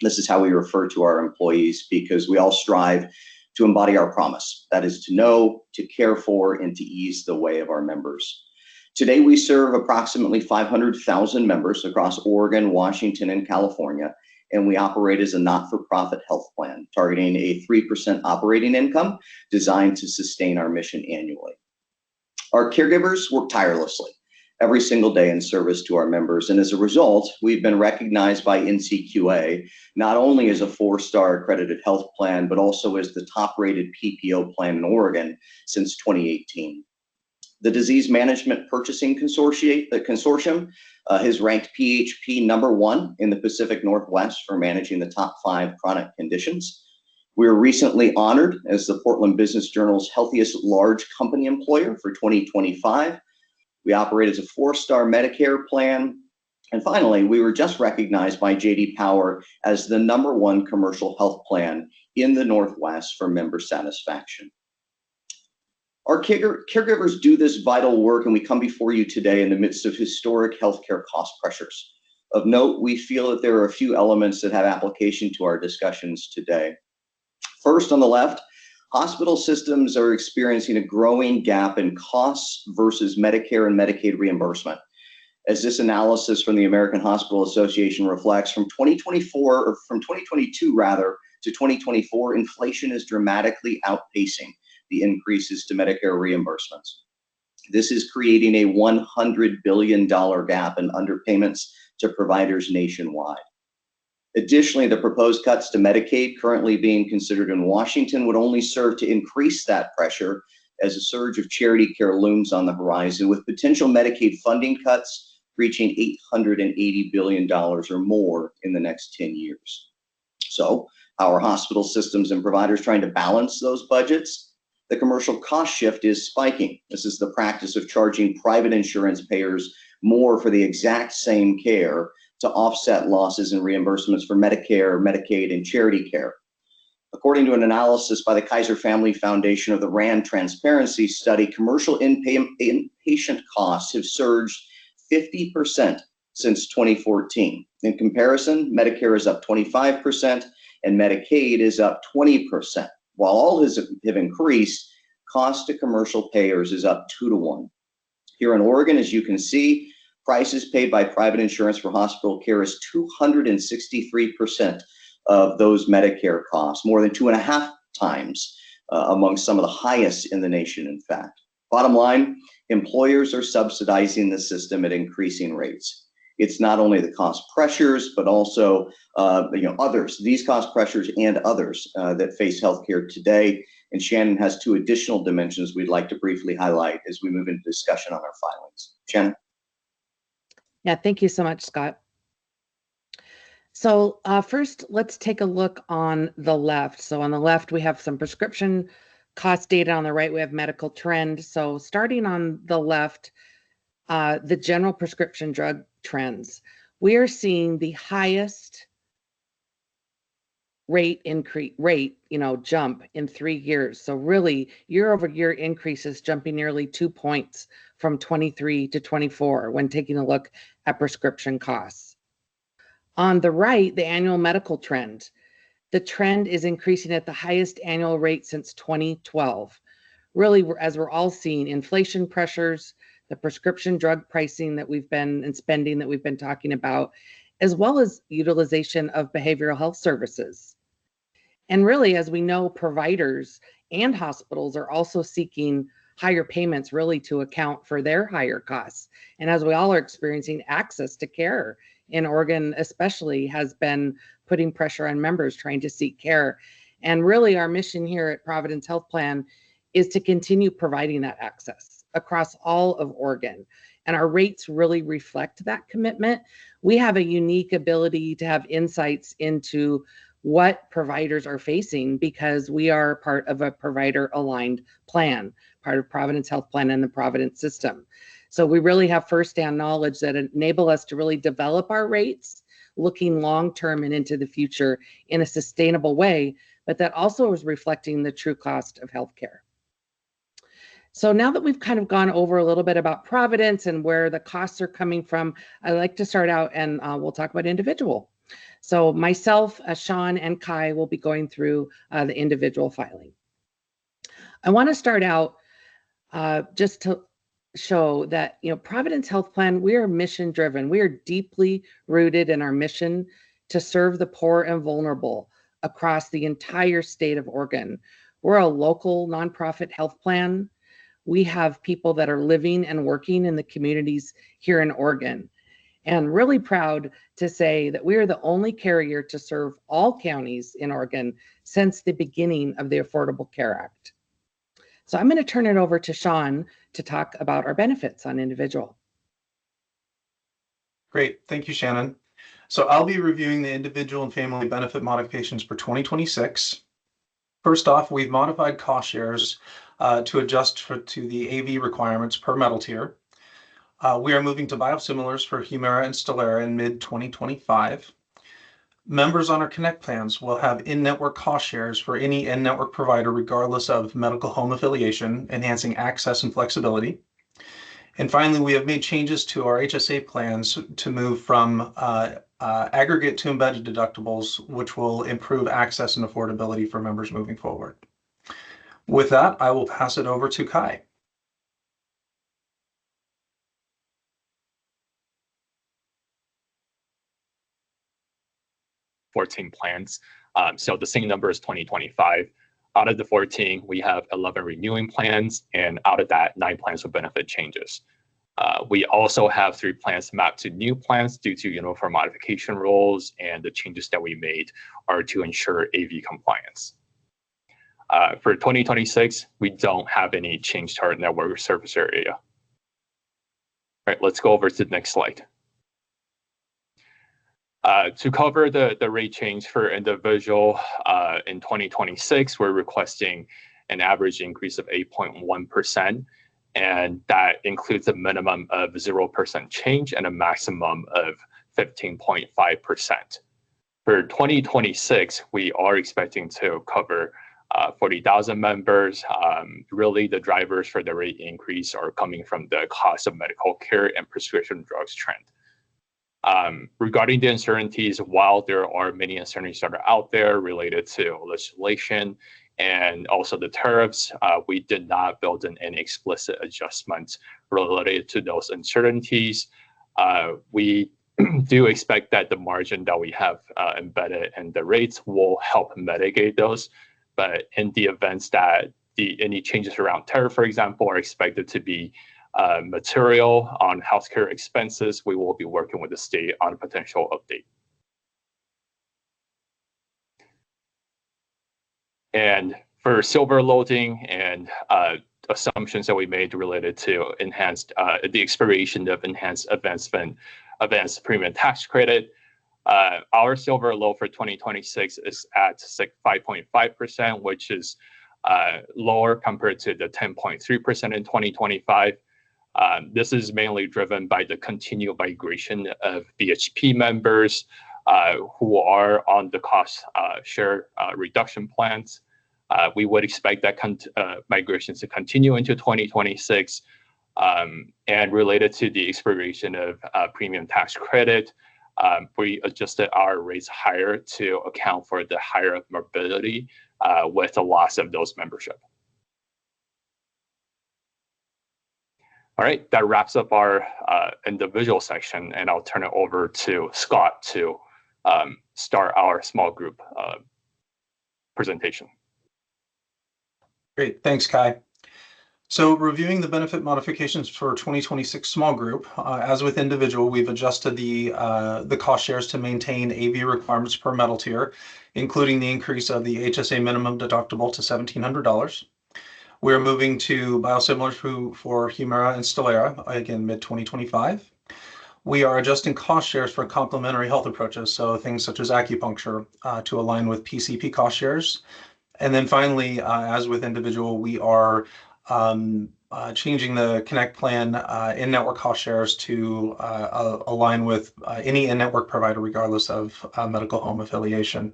This is how we refer to our employees because we all strive to embody our promise. That is to know, to care for, and to ease the way of our members. Today, we serve approximately 500,000 members across Oregon, Washington, and California, and we operate as a not-for-profit health plan, targeting a 3% operating income designed to sustain our mission annually. Our caregivers work tirelessly every single day in service to our members, and as a result, we've been recognized by NCQA not only as a 4-star accredited health plan, but also as the top-rated PPO plan in Oregon since 2018. The Disease Management Purchasing Consortium has ranked PHP #1 in the Pacific Northwest for managing the top 5 chronic conditions. We were recently honored as the Portland Business Journal's healthiest large company employer for 2025. We operate as a 4-star Medicare plan. And finally, we were just recognized by J.D. Power as the #1 commercial health plan in the Northwest for member satisfaction. Our caregivers do this vital work, and we come before you today in the midst of historic healthcare cost pressures. Of note, we feel that there are a few elements that have application to our discussions today. First, on the left, hospital systems are experiencing a growing gap in costs versus Medicare and Medicaid reimbursement. As this analysis from the American Hospital Association reflects, from 2022 to 2024, inflation is dramatically outpacing the increases to Medicare reimbursements. This is creating a $100 billion gap in underpayments to providers nationwide. Additionally, the proposed cuts to Medicaid currently being considered in Washington would only serve to increase that pressure as a surge of charity care looms on the horizon, with potential Medicaid funding cuts reaching $880 billion or more in the next 10 years. So, how are hospital systems and providers trying to balance those budgets? The commercial cost shift is spiking. This is the practice of charging private insurance payers more for the exact same care to offset losses and reimbursements for Medicare, Medicaid, and charity care. According to an analysis by the Kaiser Family Foundation of the RAND Transparency Study, commercial inpatient costs have surged 50% since 2014. In comparison, Medicare is up 25% and Medicaid is up 20%. While all have increased, cost to commercial payers is up 2 to 1. Here in Oregon, as you can see, prices paid by private insurance for hospital care is 263% of those Medicare costs, more than 2.5 times among some of the highest in the nation, in fact. Bottom line, employers are subsidizing the system at increasing rates. It's not only the cost pressures, but also others, these cost pressures and others that face healthcare today. And Shannon has 2 additional dimensions we'd like to briefly highlight as we move into discussion on our filings. Shannon? Yeah, thank you so much, Scott. So first, let's take a look on the left. So on the left, we have some prescription cost data. On the right, we have medical trend. So starting on the left, the general prescription drug trends, we are seeing the highest jump in 3 years. So really, year-over-year increases jumping nearly 2 points from 23 to 24 when taking a look at prescription costs. On the right, the annual medical trend. The trend is increasing at the highest annual rate since 2012. Really, as we're all seeing, inflation pressures, the prescription drug pricing that we've been and spending that we've been talking about, as well as utilization of behavioral health services. And really, as we know, providers and hospitals are also seeking higher payments really to account for their higher costs. And as we all are experiencing, access to care in Oregon especially has been putting pressure on members trying to seek care. And really our mission here at Providence Health Plan is to continue providing that access across all of Oregon. And our rates really reflect that commitment. We have a unique ability to have insights into what providers are facing because we are part of a provider aligned plan, part of Providence Health Plan and the Providence system. So we really have firsthand knowledge that enable us to really develop our rates, looking long-term and into the future in a sustainable way, but that also is reflecting the true cost of healthcare. So now that we've kind of gone over a little bit about Providence and where the costs are coming from, I'd like to start out and we'll talk about individual. So myself, Sean, and Kai will be going through the individual filing. I want to start out just to show that, Providence Health Plan, we are mission driven. We are deeply rooted in our mission to serve the poor and vulnerable across the entire state of Oregon. We're a local nonprofit health plan. We have people that are living and working in the communities here in Oregon. And really proud to say that we are the only carrier to serve all counties in Oregon since the beginning of the Affordable Care Act. So I'm going to turn it over to Sean to talk about our benefits on individual. Great, thank you, Shannon. So I'll be reviewing the individual and family benefit modifications for 2026. First off, we've modified cost shares to adjust to the AV requirements per metal tier. We are moving to biosimilars for Humira and Stelara in mid-2025. Members on our Connect plans will have in-network cost shares for any in-network provider regardless of medical home affiliation, enhancing access and flexibility. And finally, we have made changes to our HSA plans to move from aggregate to embedded deductibles, which will improve access and affordability for members moving forward. With that, I will pass it over to Kai. Plans. So the same number is 2025. Out of the 14, we have 11 renewing plans, and out of that, 9 plans with benefit changes. We also have 3 plans mapped to new plans due to uniform modification rules, and the changes that we made are to ensure AV compliance. For 2026, we don't have any change to our network service area. All right, let's go over to the next slide. To cover the rate change for individual in 2026, we're requesting an average increase of 8.1%, and that includes a minimum of 0% change and a maximum of 15.5%. For 2026, we are expecting to cover 40,000 members. Really, the drivers for the rate increase are coming from the cost of medical care and prescription drugs trend. Regarding the uncertainties, while there are many uncertainties that are out there related to legislation and also the tariffs, we did not build in any explicit adjustments related to those uncertainties. We do expect that the margin that we have embedded in the rates will help mitigate those. But in the events that any changes around tariff, for example, are expected to be material on healthcare expenses, we will be working with the state on a potential update. And for silver loading and assumptions that we made related to the expiration of enhanced advanced premium tax credit, our silver load for 2026 is at 5.5%, which is lower compared to the 10.3% in 2025. This is mainly driven by the continued migration of BHP members who are on the cost share reduction plans. We would expect that migration to continue into 2026. And related to the expiration of premium tax credit, we adjusted our rates higher to account for the higher mobility with the loss of those membership. All right, that wraps up our individual section, and I'll turn it over to Scott to start our small group presentation. Great, thanks, Kai. So reviewing the benefit modifications for 2026 small group, as with individual, we've adjusted the cost shares to maintain AV requirements per metal tier, including the increase of the HSA minimum deductible to $1,700. We're moving to biosimilars for Humira and Stelara, again, mid-2025. We are adjusting cost shares for complementary health approaches, so things such as acupuncture, to align with PCP cost shares. And then finally, as with individual, we are changing the Connect plan in-network cost shares to align with any in-network provider, regardless of medical home affiliation.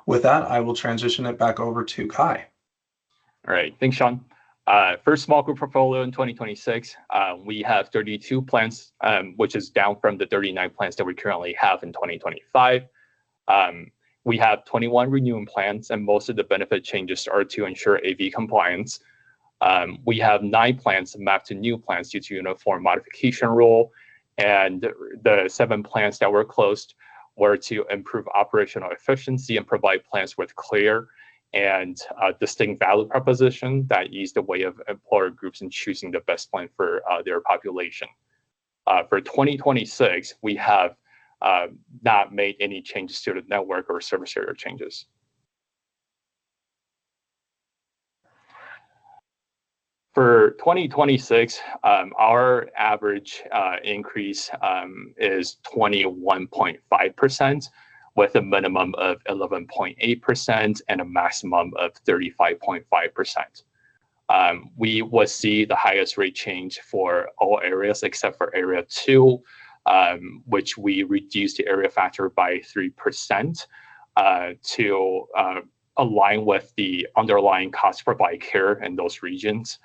With that, I will transition it back over to Kai. All right, thanks, Sean. For small group portfolio in 2026, we have 32 plans, which is down from the 39 plans that we currently have in 2025. We have 21 renewing plans, and most of the benefit changes are to ensure AV compliance. We have 9 plans mapped to new plans due to uniform modification rule, and the 7 plans that were closed were to improve operational efficiency and provide plans with clear and distinct value proposition that ease the way of employer groups in choosing the best plan for their population. For 2026, we have not made any changes to the network or service area changes. For 2026, our average increase is 21.5%, with a minimum of 11.8% and a maximum of 35.5%. We will see the highest rate change for all areas except for Area 2, which we reduced the area factor by 3% to align with the underlying cost to provide care in those regions.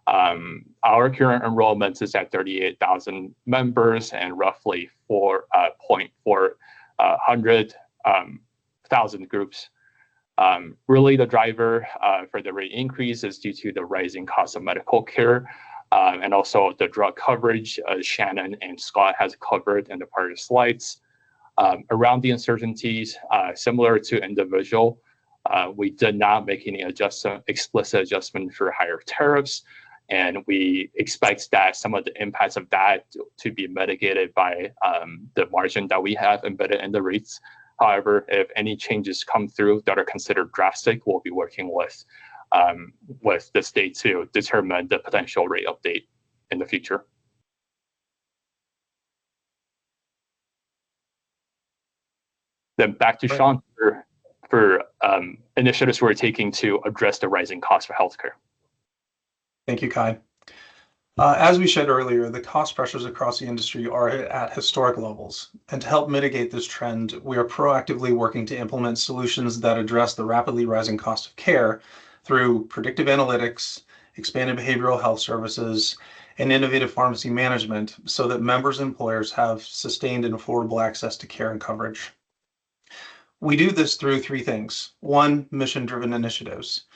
Our current enrollment is at 38,000 members and roughly 4,400,000 groups. Really, the driver for the rate increase is due to the rising cost of medical care and also the drug coverage, Shannon and Scott has covered in the prior slides. Around the uncertainties, similar to individual, we did not make any explicit adjustment for higher tariffs, and we expect that some of the impacts of that to be mitigated by the margin that we have embedded in the rates. However, if any changes come through that are considered drastic, we'll be working with the state to determine the potential rate update in the future. Then back to Sean for initiatives we're taking to address the rising cost for healthcare. Thank you, Kai. As we shared earlier, the cost pressures across the industry are at historic levels. And to help mitigate this trend, we are proactively working to implement solutions that address the rapidly rising cost of care through predictive analytics, expanded behavioral health services, and innovative pharmacy management so that members and employers have sustained and affordable access to care and coverage. We do this through three things. One, mission-driven initiatives.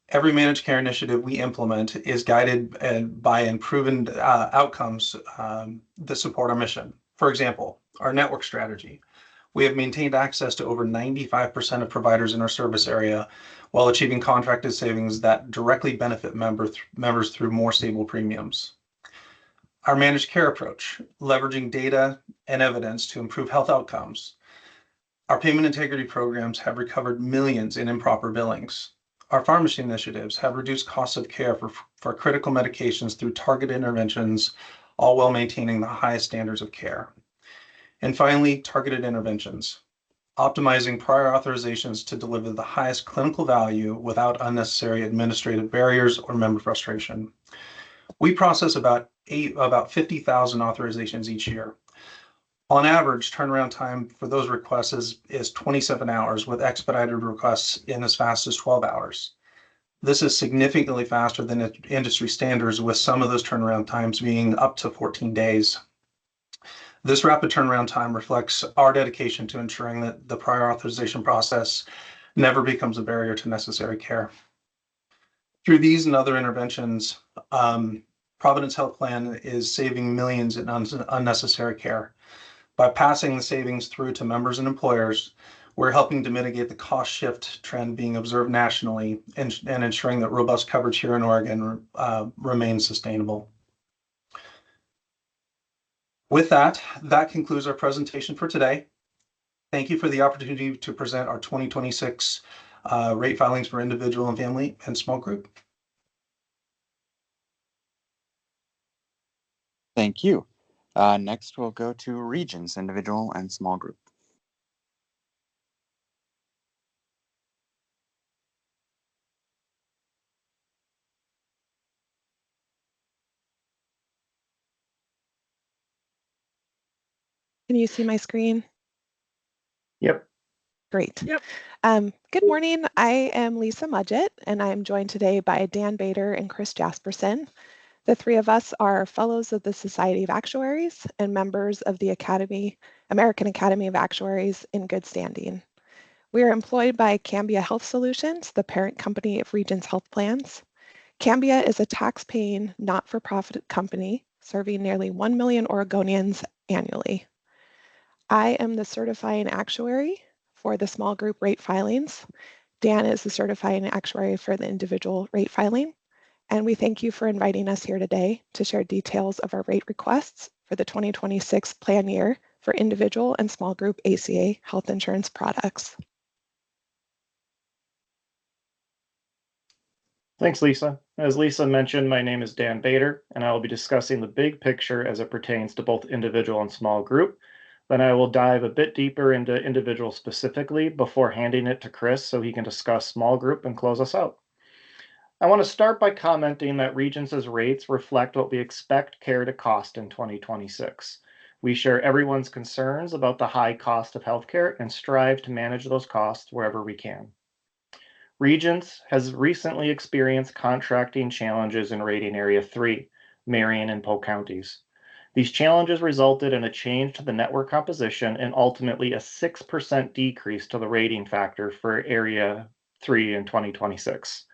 Every managed care initiative we implement is guided by and proven outcomes that support our mission. For example, our network strategy. We have maintained access to over 95% of providers in our service area while achieving contracted savings that directly benefit members through more stable premiums. Our managed care approach, leveraging data and evidence to improve health outcomes. Our payment integrity programs have recovered millions in improper billings. Our pharmacy initiatives have reduced costs of care for critical medications through targeted interventions, all while maintaining the highest standards of care. And finally, targeted interventions, optimizing prior authorizations to deliver the highest clinical value without unnecessary administrative barriers or member frustration. We process about 50,000 authorizations each year. On average, turnaround time for those requests is 27 hours, with expedited requests in as fast as 12 hours. This is significantly faster than industry standards, with some of those turnaround times being up to 14 days. This rapid turnaround time reflects our dedication to ensuring that the prior authorization process never becomes a barrier to necessary care. Through these and other interventions, Providence Health Plan is saving millions in unnecessary care. By passing the savings through to members and employers, we're helping to mitigate the cost shift trend being observed nationally and ensuring that robust coverage here in Oregon remains sustainable. With that concludes our presentation for today. Thank you for the opportunity to present our 2026 rate filings for individual and family and small group. Thank you. Next, we'll go to Regions, individual and small group. Can you see my screen? Yep. Great. Yep. Good morning. I am Lisa Mudgett, and I'm joined today by Dan Bader and Chris Jasperson. The three of us are fellows of the Society of Actuaries and members of the American Academy of Actuaries in good standing. We are employed by Cambia Health Solutions, the parent company of Regions Health Plans. Cambia is a tax-paying, not-for-profit company serving nearly 1 million Oregonians annually. I am the certifying actuary for the small group rate filings. Dan is the certifying actuary for the individual rate filing. And we thank you for inviting us here today to share details of our rate requests for the 2026 plan year for individual and small group ACA health insurance products. Thanks, Lisa. As Lisa mentioned, my name is Dan Bader, and I will be discussing the big picture as it pertains to both individual and small group. Then I will dive a bit deeper into individual specifically before handing it to Chris so he can discuss small group and close us out. I want to start by commenting that Regions' rates reflect what we expect care to cost in 2026. We share everyone's concerns about the high cost of healthcare and strive to manage those costs wherever we can. Regions has recently experienced contracting challenges in Rating Area 3, Marion and Polk counties. These challenges resulted in a change to the network composition and ultimately a 6% decrease to the rating factor for Area 3 in 2026.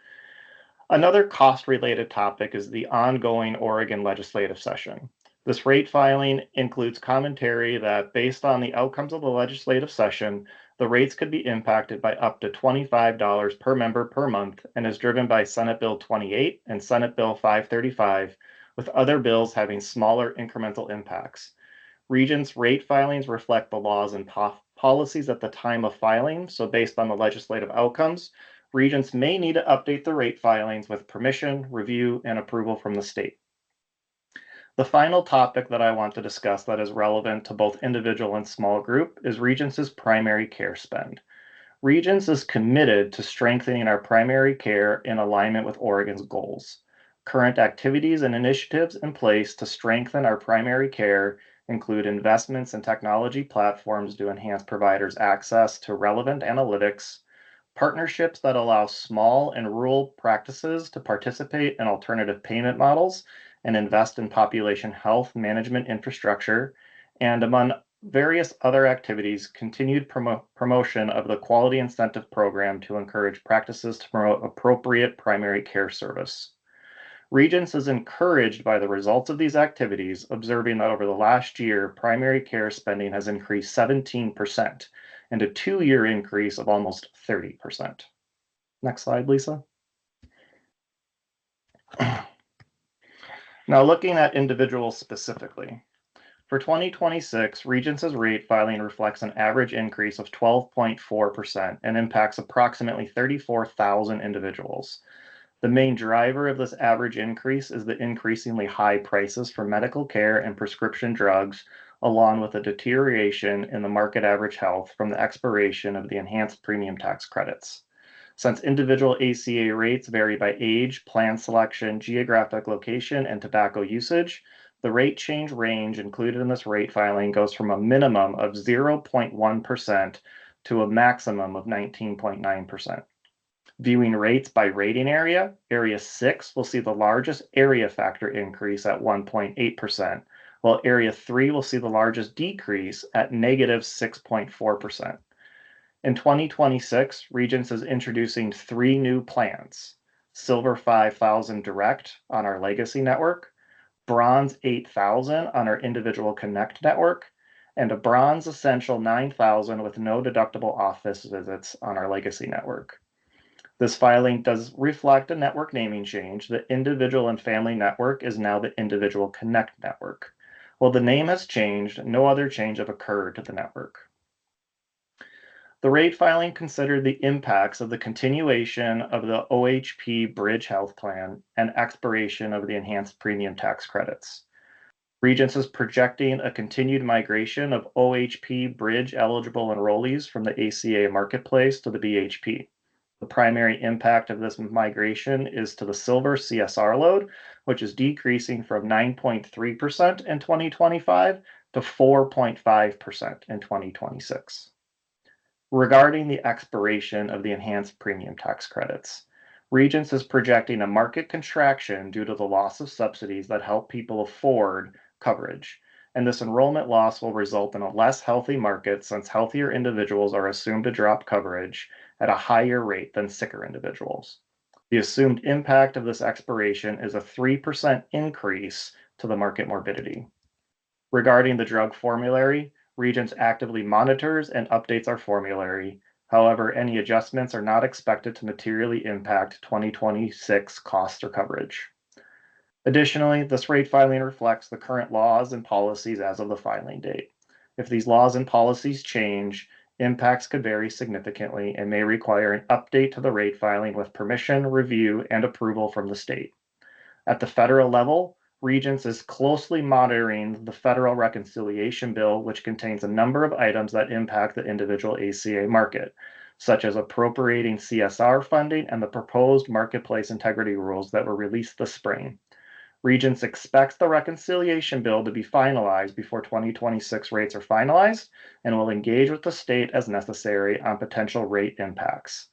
Another cost-related topic is the ongoing Oregon legislative session. This rate filing includes commentary that based on the outcomes of the legislative session, the rates could be impacted by up to $25 per member per month and is driven by Senate Bill 28 and Senate Bill 535, with other bills having smaller incremental impacts. Regions' rate filings reflect the laws and policies at the time of filing, so based on the legislative outcomes, Regions may need to update the rate filings with permission, review, and approval from the state. The final topic that I want to discuss that is relevant to both individual and small group is Regions' primary care spend. Regions is committed to strengthening our primary care in alignment with Oregon's goals. Current activities and initiatives in place to strengthen our primary care include investments in technology platforms to enhance providers' access to relevant analytics, partnerships that allow small and rural practices to participate in alternative payment models, and invest in population health management infrastructure, and among various other activities, continued promotion of the quality incentive program to encourage practices to promote appropriate primary care service. Regence is encouraged by the results of these activities, observing that over the last year, primary care spending has increased 17% and a 2-year increase of almost 30%. Next slide, Lisa. Now looking at individuals specifically. For 2026, Regence's rate filing reflects an average increase of 12.4% and impacts approximately 34,000 individuals. The main driver of this average increase is the increasingly high prices for medical care and prescription drugs, along with a deterioration in the market average health from the expiration of the enhanced premium tax credits. Since individual ACA rates vary by age, plan selection, geographic location, and tobacco usage, the rate change range included in this rate filing goes from a minimum of 0.1% to a maximum of 19.9%. Viewing rates by rating area, Area 6 will see the largest area factor increase at 1.8%, while Area 3 will see the largest decrease at negative 6.4%. In 2026, Regence is introducing 3 new plans: Silver 5000 Direct on our Legacy network, Bronze 8000 on our Individual Connect network, and a Bronze Essential 9000 with no deductible office visits on our Legacy network. This filing does reflect a network naming change. The Individual and Family Network is now the Individual Connect network. While the name has changed, no other change have occurred to the network. The rate filing considered the impacts of the continuation of the OHP Bridge Health Plan and expiration of the enhanced premium tax credits. Regence is projecting a continued migration of OHP Bridge eligible enrollees from the ACA marketplace to the BHP. The primary impact of this migration is to the Silver CSR load, which is decreasing from 9.3% in 2025 to 4.5% in 2026. Regarding the expiration of the enhanced premium tax credits, Regence is projecting a market contraction due to the loss of subsidies that help people afford coverage, and this enrollment loss will result in a less healthy market since healthier individuals are assumed to drop coverage at a higher rate than sicker individuals. The assumed impact of this expiration is a 3% increase to the market morbidity. Regarding the drug formulary, Regence actively monitors and updates our formulary. However, any adjustments are not expected to materially impact 2026 cost or coverage. Additionally, this rate filing reflects the current laws and policies as of the filing date. If these laws and policies change, impacts could vary significantly and may require an update to the rate filing with permission, review, and approval from the state. At the federal level, Regence is closely monitoring the federal reconciliation bill, which contains a number of items that impact the individual ACA market, such as appropriating CSR funding and the proposed marketplace integrity rules that were released this spring. Regence expects the reconciliation bill to be finalized before 2026 rates are finalized and will engage with the state as necessary on potential rate impacts.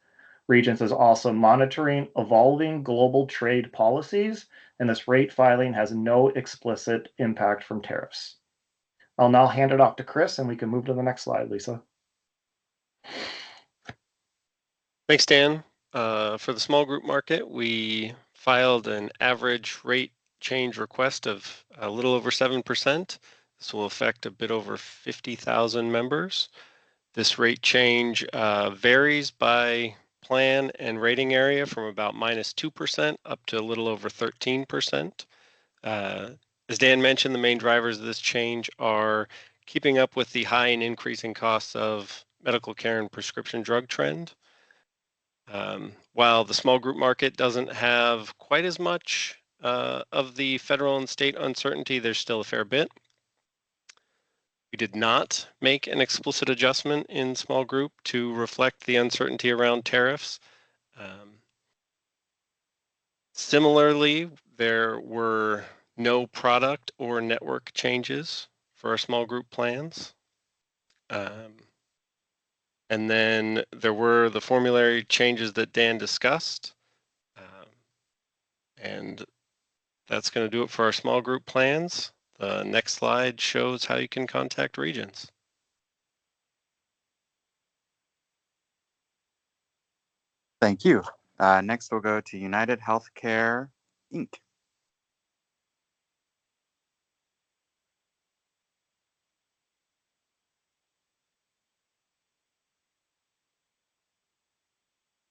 Regence is also monitoring evolving global trade policies, and this rate filing has no explicit impact from tariffs. I'll now hand it off to Chris, and we can move to the next slide, Lisa. Thanks, Dan. For the small group market, we filed an average rate change request of a little over 7%. This will affect a bit over 50,000 members. This rate change varies by plan and rating area from about -2% up to a little over 13%. As Dan mentioned, the main drivers of this change are keeping up with the high and increasing costs of medical care and prescription drug trend. While the small group market doesn't have quite as much of the federal and state uncertainty, there's still a fair bit. We did not make an explicit adjustment in small group to reflect the uncertainty around tariffs. Similarly, there were no product or network changes for our small group plans. And then there were the formulary changes that Dan discussed. And That's going to do it for our small group plans. The next slide shows how you can contact Regions. Thank you. Next, we'll go to United Healthcare, Inc.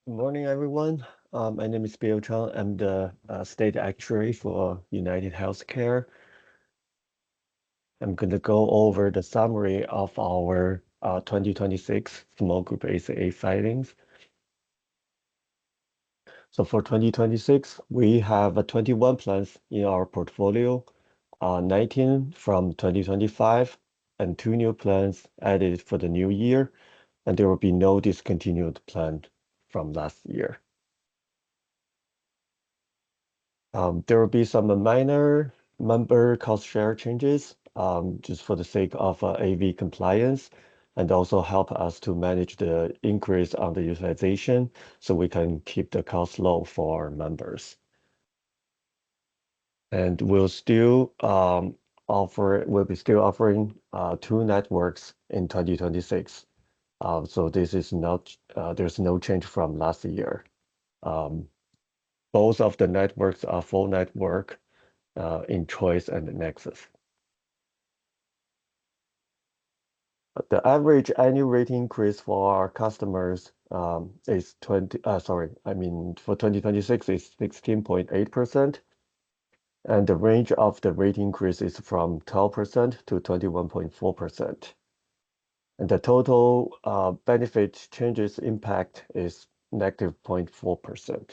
Good morning, everyone. My name is Bill Chang. I'm the state actuary for United Healthcare. I'm going to go over the summary of our 2026 small group ACA filings. So for 2026, we have 21 plans in our portfolio, 19 from 2025, and 2 new plans added for the new year, and there will be no discontinued plan from last year. There will be some minor member cost share changes, just for the sake of AV compliance, and also help us to manage the increase on the utilization so we can keep the cost low for our members. And we'll be still offering 2 networks in 2026. So this is not, there's no change from last year. Both of the networks are full network in Choice and Nexus. The average annual rate increase for our customers is for 2026 is 16.8%. And the range of the rate increase is from 12% to 21.4%. And the total benefit changes impact is negative 0.4%.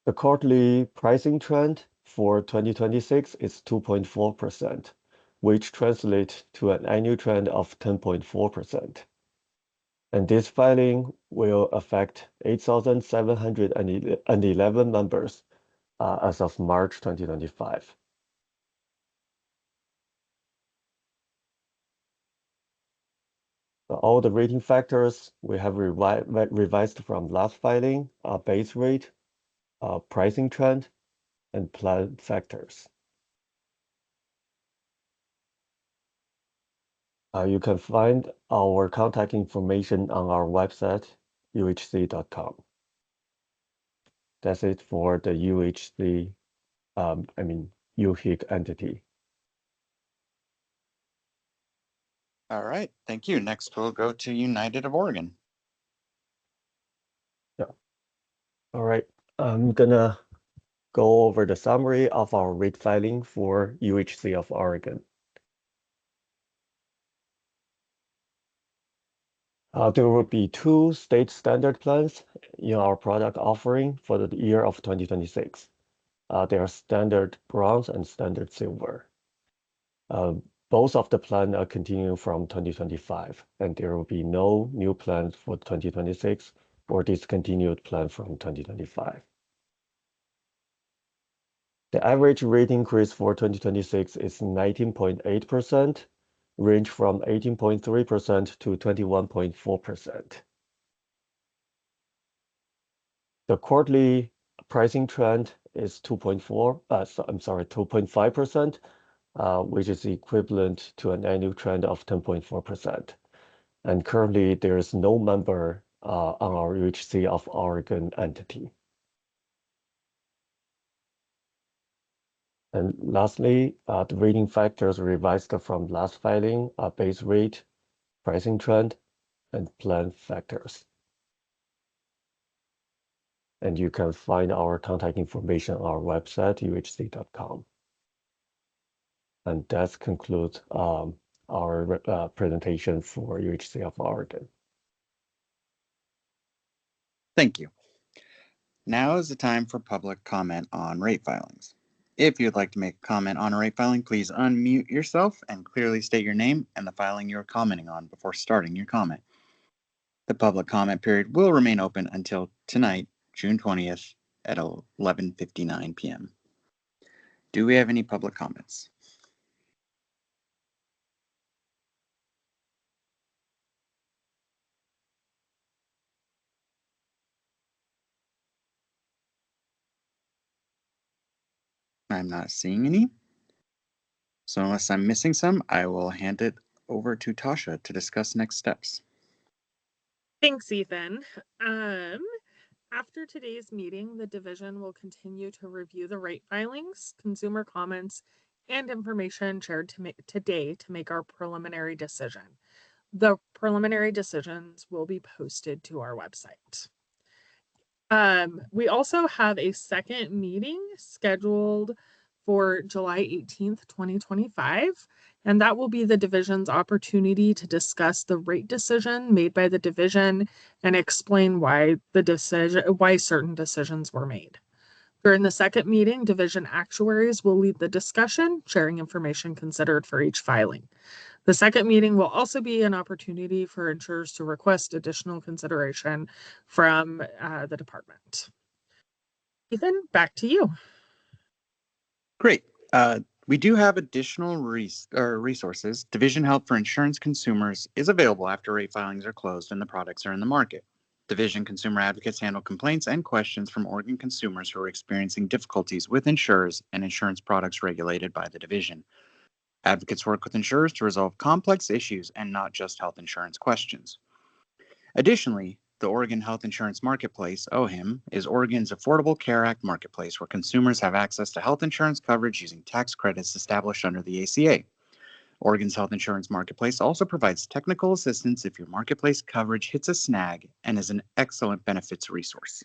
The quarterly pricing trend for 2026 is 2.4%, which translates to an annual trend of 10.4%. And this filing will affect 8,711 members as of March 2025. All the rating factors we have revised from last filing are base rate, pricing trend, and plan factors. You can find our contact information on our website, uhc.com. That's it for the UHC, UHIC entity. All right, thank you. Next, we'll go to United of Oregon. Yeah. All right, I'm gonna go over the summary of our rate filing for UHC of Oregon. There will be 2 state standard plans in our product offering for the year of 2026. They are standard bronze and standard silver. Both of the plans are continuing from 2025, and there will be no new plans for 2026 or discontinued plan from 2025. The average rate increase for 2026 is 19.8%, range from 18.3% to 21.4%. The quarterly pricing trend is 2.5%, which is equivalent to an annual trend of 10.4%. And currently, there is no member on our UHC of Oregon entity. And lastly, the rating factors revised from last filing are base rate, pricing trend, and plan factors. And you can find our contact information on our website, uhc.com. And that concludes our presentation for UHC of Oregon. Thank you. Now is the time for public comment on rate filings. If you'd like to make a comment on a rate filing, please unmute yourself and clearly state your name and the filing you're commenting on before starting your comment. The public comment period will remain open until tonight, June 20th at 11:59 p.m. Do we have any public comments? I'm not seeing any. So unless I'm missing some, I will hand it over to Tasha to discuss next steps. Thanks, Ethan. After today's meeting, the division will continue to review the rate filings, consumer comments, and information shared today to make our preliminary decision. The preliminary decisions will be posted to our website. We also have a second meeting scheduled for July 18th, 2025, and that will be the division's opportunity to discuss the rate decision made by the division and explain why certain decisions were made. During the second meeting, division actuaries will lead the discussion, sharing information considered for each filing. The second meeting will also be an opportunity for insurers to request additional consideration from the department. Ethan, back to you. Great. We do have additional resources. Division Help for Insurance Consumers is available after rate filings are closed and the products are in the market. Division consumer advocates handle complaints and questions from Oregon consumers who are experiencing difficulties with insurers and insurance products regulated by the division. Advocates work with insurers to resolve complex issues and not just health insurance questions. Additionally, the Oregon Health Insurance Marketplace, OHIM, is Oregon's Affordable Care Act marketplace where consumers have access to health insurance coverage using tax credits established under the ACA. Oregon's Health Insurance Marketplace also provides technical assistance if your marketplace coverage hits a snag and is an excellent benefits resource.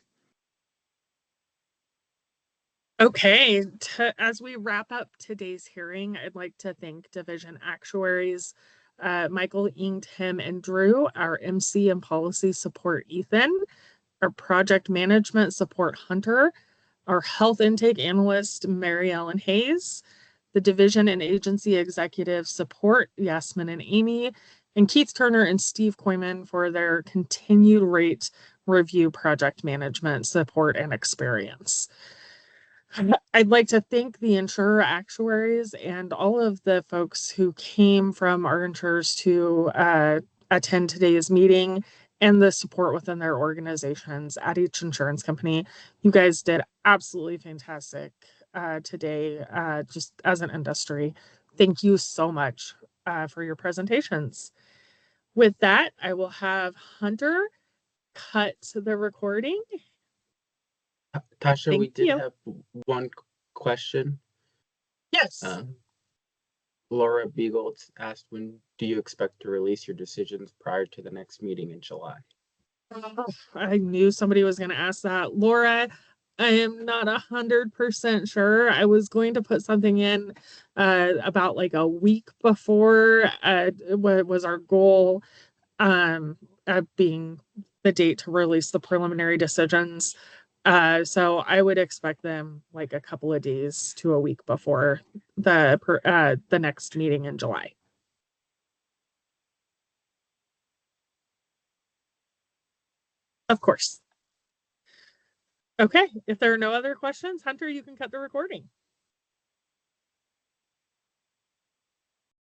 Okay, as we wrap up today's hearing, I'd like to thank division actuaries, Michael, Ing, Tim, and Drew, our MC and policy support, Ethan, our project management support, Hunter, our health intake analyst, Mary Ellen Hayes, the division and agency executive support, Yasmin and Amy, and Keith Turner and Steve Koyman for their continued rate review project management support and experience. I'd like to thank the insurer actuaries and all of the folks who came from our insurers to attend today's meeting and the support within their organizations at each insurance company. You guys did absolutely fantastic today, just as an industry. Thank you so much for your presentations. With that, I will have Hunter cut the recording. Tasha, we Thank did you. have one question. Yes. Laura Beagle asked, when do you expect to release your decisions prior to the next meeting in July? Oh, I knew somebody was going to ask that. Laura, I am not 100% sure. I was going to put something in about like a week before what was our goal being the date to release the preliminary decisions. So I would expect them like a couple of days to a week before the next meeting in July. Of course. Okay, if there are no other questions, Hunter, you can cut the recording.